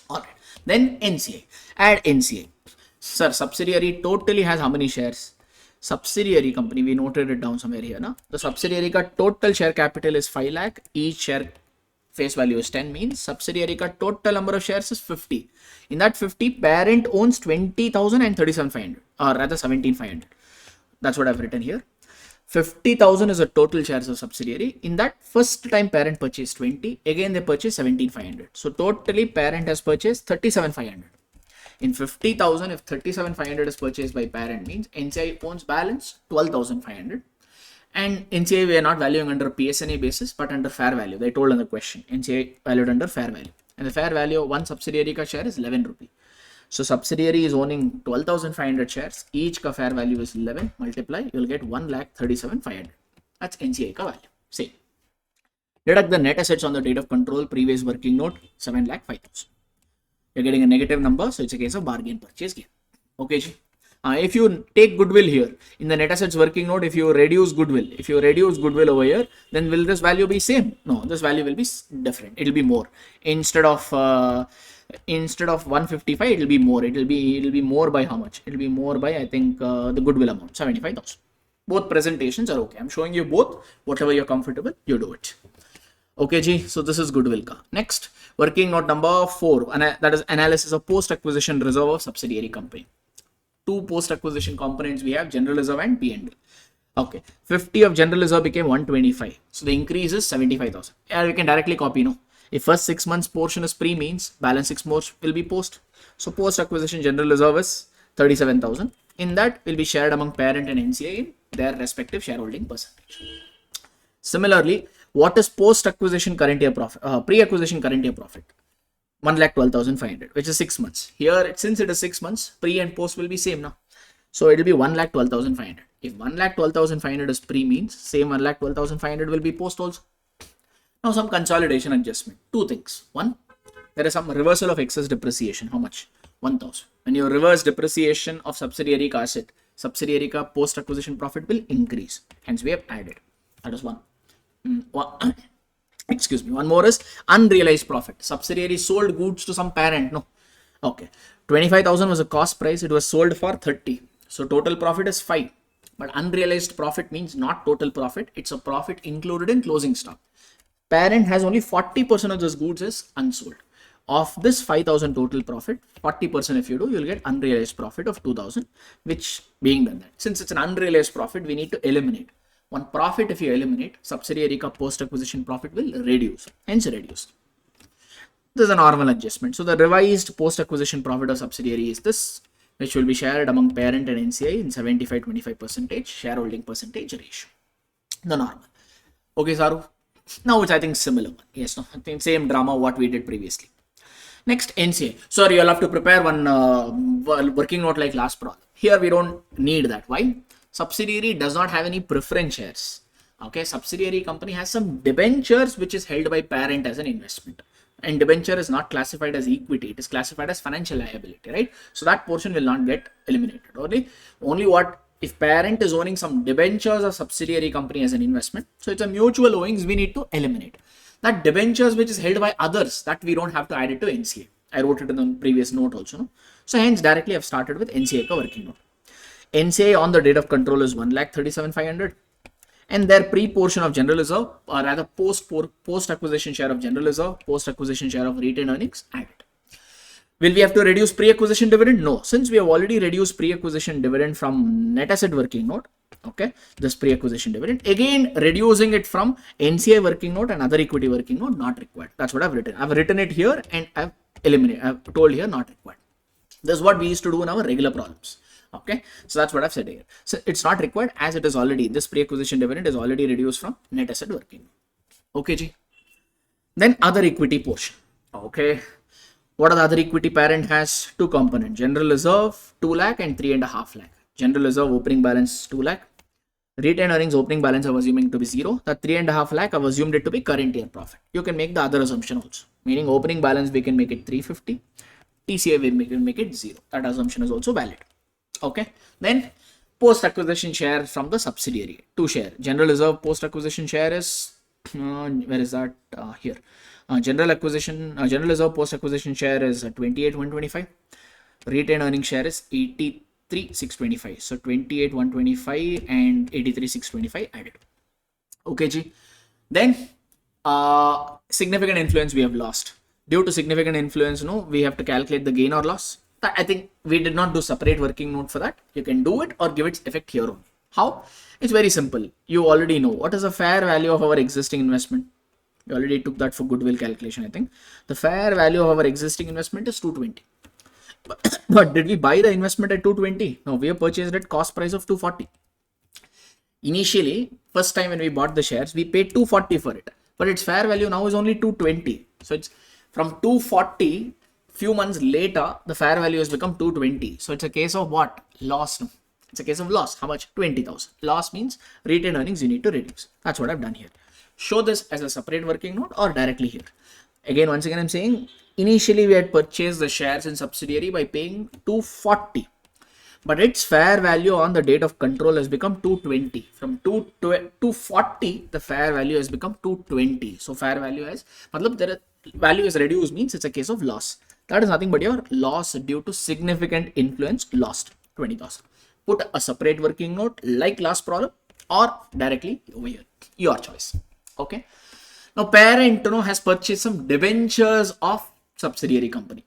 A: All right. Then NCI. Add NCI. Sir, subsidiary totally has how many shares? Subsidiary company, we noted it down somewhere here. Na? The subsidiary ka total share capital is 5 lakh. Each share face value is 10 means subsidiary ka total number of shares is 50. In that 50, parent owns 20,000 and 37,500 or rather 17,500. That's what I've written here. 50,000 is a total shares of subsidiary. In that first time parent purchased 20, again they purchased 17,500. So totally parent has purchased 37,500. In 50,000, if 37,500 is purchased by parent means NCI owns balance 12,500. And NCI we are not valuing under PSNA basis but under fair value. They told in the question NCI valued under fair value. And the fair value of one subsidiary ka share is 11 rupee. So subsidiary is owning 12,500 shares. Each ka fair value is 11. Multiply, you will get 1,37,500. That's NCI ka value. Same. Deduct the net assets on the date of control. Previous working note 7,05,000. You're getting a negative number, so it's a case of bargain purchase gain. Okay, Ji. If you take goodwill here in the net assets working note, if you reduce goodwill over here, then will this value be same? No, this value will be different. It will be more. Instead of 155, it will be more. It will be more by how much? It will be more by, I think, the goodwill amount 75,000. Both presentations are okay. I'm showing you both. Whatever you're comfortable, you do it. Okay, Ji. So this is goodwill ka. Next, working note number 4, and that is analysis of post-acquisition reserve of subsidiary company. Two post-acquisition components we have, general reserve and P&L. Okay, 50 of general reserve became 125. So the increase is 75,000. Yeah, we can directly copy, no? If first 6 months portion is pre means balance 6 months will be post. So post-acquisition general reserve is 37,000. In that will be shared among parent and NCI in their respective shareholding percentage. Similarly, what is post-acquisition current year profit? Pre-acquisition current year profit? 1,12,500, which is 6 months. Here, since it is 6 months, pre and post will be same now. So it will be 1,12,500. If 1,12,500 is pre means same 1,12,500 will be post also. Now some consolidation adjustment. Two things. One, there is some reversal of excess depreciation. How much? 1,000. When you reverse depreciation of subsidiary ka asset, subsidiary ka post-acquisition profit will increase. Hence we have added. That is one. Excuse me. One more is unrealized profit. Subsidiary sold goods to some parent. No. Okay. 25,000 was a cost price. It was sold for 30. So total profit is 5. But unrealized profit means not total profit. It's a profit included in closing stock. Parent has only 40% of those goods is unsold. Of this 5,000 total profit, 40% if you do, you'll get unrealized profit of 2,000, which being done that. Since it's an unrealized profit, we need to eliminate. One profit, if you eliminate, subsidiary ka post-acquisition profit will reduce, hence reduced. This is a normal adjustment. So the revised post-acquisition profit of subsidiary is this, which will be shared among parent and NCI in 75-25% shareholding percentage ratio. The normal. Okay, Saru. Now it's, I think, similar. Yes, no, I think same drama what we did previously. Next, NCI. Sorry, you'll have to prepare one working note like last problem. Here we don't need that. Why? Subsidiary does not have any preference shares. Okay, subsidiary company has some debentures which is held by parent as an investment. And debenture is not classified as equity. It is classified as financial liability, right? So that portion will not get eliminated. Only what if parent is owning some debentures of subsidiary company as an investment. So it's a mutual owings we need to eliminate. That debentures which is held by others, that we don't have to add it to NCA. I wrote it in the previous note also. No? So hence directly I've started with NCA working note. NCA on the date of control is 1,37,500. And their pre-portion of general reserve, or rather post-acquisition share of general reserve, post-acquisition share of retained earnings, added. Will we have to reduce pre-acquisition dividend? No. Since we have already reduced pre-acquisition dividend from net asset working note, okay, this pre-acquisition dividend, again reducing it from NCI working note and other equity working note, not required. That's what I've written. I've written it here and I've eliminated. I've told here not required. This is what we used to do in our regular problems. Okay, so that's what I've said here. So it's not required as it is already, this pre-acquisition dividend is already reduced from net asset working. Okay, G. Then other equity portion. Okay. What are the other equity parent has? Two components, general reserve 2 lakh and 3.5 lakh. General reserve opening balance 2 lakh. Retained earnings opening balance I'm assuming to be 0. That 3.5 lakh I've assumed it to be current year profit. You can make the other assumption also. Meaning opening balance we can make it 350. TCA we can make it 0. That assumption is also valid. Okay. Then post acquisition share from the subsidiary. 2 share. General reserve post acquisition share is where is that? Here. General reserve post acquisition share is 28,125. Retained earning share is 83,625. So 28,125 and 83,625 added. Okay, G. Then significant influence we have lost. Due to significant influence, we have to calculate the gain or loss. I think we did not do separate working note for that. You can do it or give its effect here on. How? It's very simple. You already know what is the fair value of our existing investment. We already took that for goodwill calculation, I think. The fair value of our existing investment is 220. But did we buy the investment at 220? No, we have purchased at cost price of 240. Initially, first time when we bought the shares, we paid 240 for it. But its fair value now is only 220. So it's from 240, few months later, the fair value has become 220. So it's a case of what? Loss. No? It's a case of loss. How much? 20,000. Loss means retained earnings you need to reduce. That's what I've done here. Show this as a separate working note or directly here. Again, once again, I'm saying initially we had purchased the shares in subsidiary by paying 240. But its fair value on the date of control has become 220. From 240, the fair value has become 220. So fair value has, value is reduced means it's a case of loss. That is nothing but your loss due to significant influence lost 20,000. Put a separate working note like last problem or directly over here. Your choice. Okay. Now parent has purchased some debentures of subsidiary company.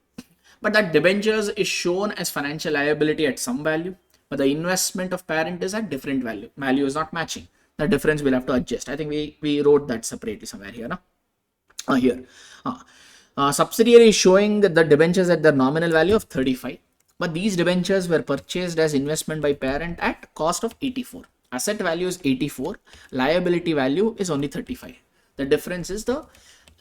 A: But that debentures is shown as financial liability at some value. But the investment of parent is at different value. Value is not matching. The difference we'll have to adjust. I think we wrote that separately somewhere here. No? Here. Subsidiary is showing that the debentures at their nominal value of 35. But these debentures were purchased as investment by parent at cost of 84. Asset value is 84. Liability value is only 35. The difference is the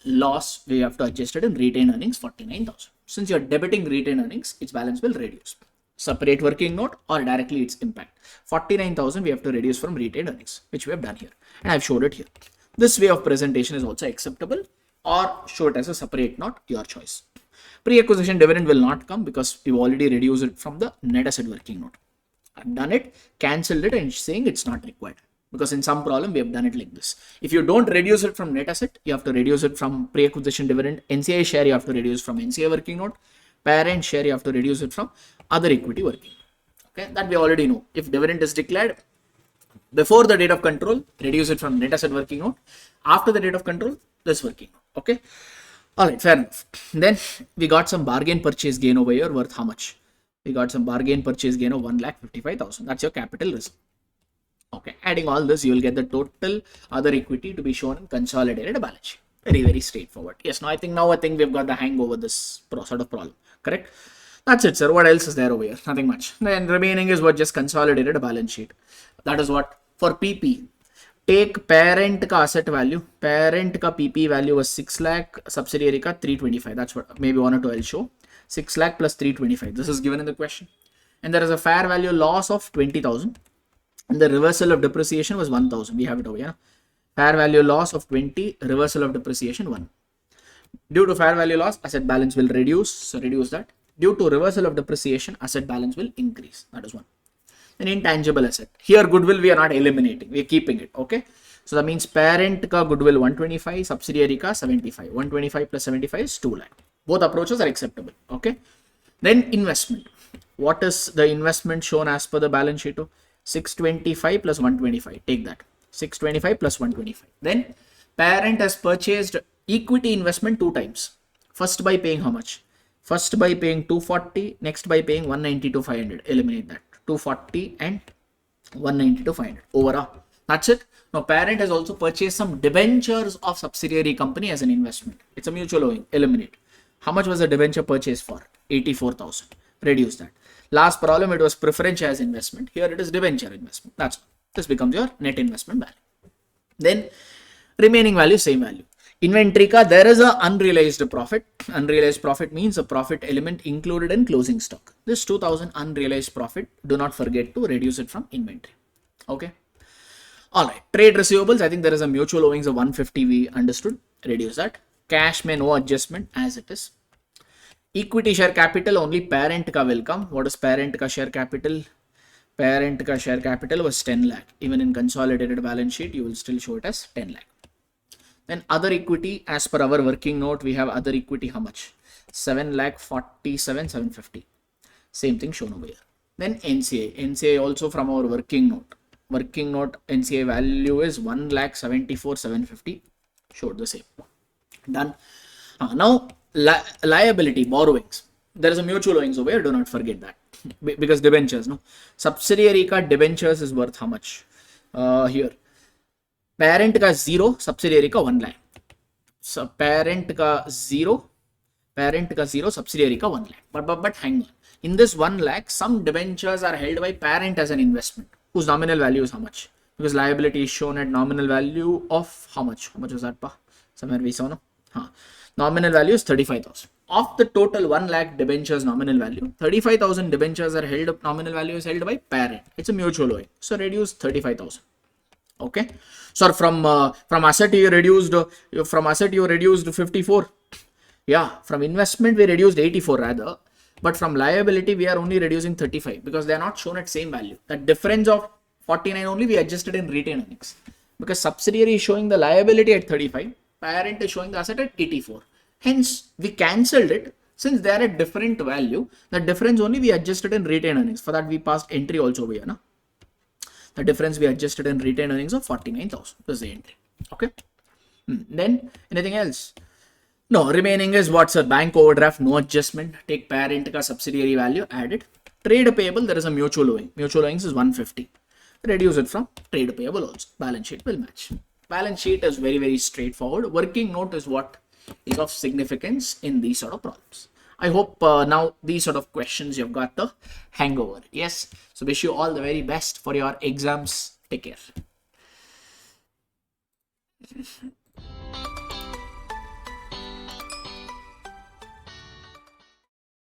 A: loss we have to adjust it in retained earnings 49,000. Since you're debiting retained earnings, its balance will reduce. Separate working note or directly its impact. 49,000 we have to reduce from retained earnings, which we have done here. And I've showed it here. This way of presentation is also acceptable or show it as a separate note, your choice. Pre-acquisition dividend will not come because we've already reduced it from the net asset working note. I've done it, cancelled it and saying it's not required. because in some problem we have done it like this. If you don't reduce it from net asset, you have to reduce it from pre-acquisition dividend. NCI share you have to reduce from NCI working note. Parent share you have to reduce it from other equity working. Okay, that we already know. If dividend is declared before the date of control, reduce it from net asset working note. After the date of control, this working note. Okay. All right, fair enough. Then we got some bargain purchase gain over here worth how much? We got some bargain purchase gain of 1,55,000. That's your capital reserve. Okay, adding all this, you will get the total other equity to be shown in consolidated balance sheet. Very, very straightforward. Yes, now I think we've got the hang over this sort of problem. Correct? That's it, sir. What else is there over here? Nothing much. Then remaining is what just consolidated balance sheet. That is what for PP. Take parent ka asset value. Parent ka PP value was 6 lakh. Subsidiary ka 325. That's what maybe 1 or 2 I'll show. 6 lakh plus 325. This is given in the question. And there is a fair value loss of 20,000. And the reversal of depreciation was 1,000. We have it over here. Fair value loss of 20. Reversal of depreciation 1. Due to fair value loss, asset balance will reduce. So reduce that. Due to reversal of depreciation, asset balance will increase. That is 1. An intangible asset. Here goodwill we are not eliminating. We are keeping it. Okay. So that means parent ka goodwill 125, subsidiary ka 75. 125 plus 75 is 2 lakh. Both approaches are acceptable. Okay. Then investment. What is the investment shown as per the balance sheet? 625 plus 125. Take that. 625 plus 125. Then parent has purchased equity investment 2 times. First by paying how much? First by paying 240. Next by paying 190 to 500. Eliminate that. 240 and 190 to 500 overall. That's it. Now parent has also purchased some debentures of subsidiary company as an investment. It's a mutual owing. Eliminate. How much was the debenture purchase for? 84,000. Reduce that. Last problem, it was preference shares investment. Here it is debenture investment. That's all. This becomes your net investment value. Then remaining value, same value. Inventory ka there is a unrealized profit. Unrealized profit means a profit element included in closing stock. This 2,000 unrealized profit, do not forget to reduce it from inventory. Okay. All right. Trade receivables, I think there is a mutual owings of 150 we understood. Reduce that. Cash may no adjustment as it is. Equity share capital, only parent ka will come. What is parent ka share capital? Parent ka share capital was 10 lakh. Even in consolidated balance sheet, you will still show it as 10 lakh. Then other equity, as per our working note, we have other equity how much? 7,47,750. Same thing shown over here. Then NCI. NCI also from our working note. Working note NCI value is 1,74,750. Showed the same. Done. Now liability, borrowings. There is a mutual owings over here. Do not forget that. Because debentures, no. Subsidiary ka debentures is worth how much? Here. Parent ka 0, subsidiary ka 1 lakh. So parent ka 0, subsidiary ka 1 lakh. But hang on. In this 1 lakh, some debentures are held by parent as an investment, whose nominal value is how much? Because liability is shown at nominal value of how much? How much was that? Pa? Somewhere we saw, no? Nominal value is 35,000. Of the total 1 lakh debentures nominal value, 35,000 debentures are held up. Nominal value is held by parent. It's a mutual owing. So reduce 35,000. Okay. So from asset you reduced 54. Yeah. From investment we reduced 84 rather. But from liability we are only reducing 35 because they are not shown at same value. That difference of 49 only we adjusted in retained earnings. Because subsidiary is showing the liability at 35. Parent is showing the asset at 84. Hence, we cancelled it since they are at different value. The difference only we adjusted in retained earnings. For that, we passed entry also over here. No? The difference we adjusted in retained earnings of 49,000. This is the entry. Okay. Then anything else? No. Remaining is what's a bank overdraft? No adjustment. Take parent ka subsidiary value. Add it. Trade payable. There is a mutual owing. Mutual owings is 150. Reduce it from trade payable also. Balance sheet will match. Balance sheet is very, very straightforward. Working note is what is of significance in these sort of problems. I hope now these sort of questions you've got the hangover. Yes. So wish you all the very best for your exams. Take care.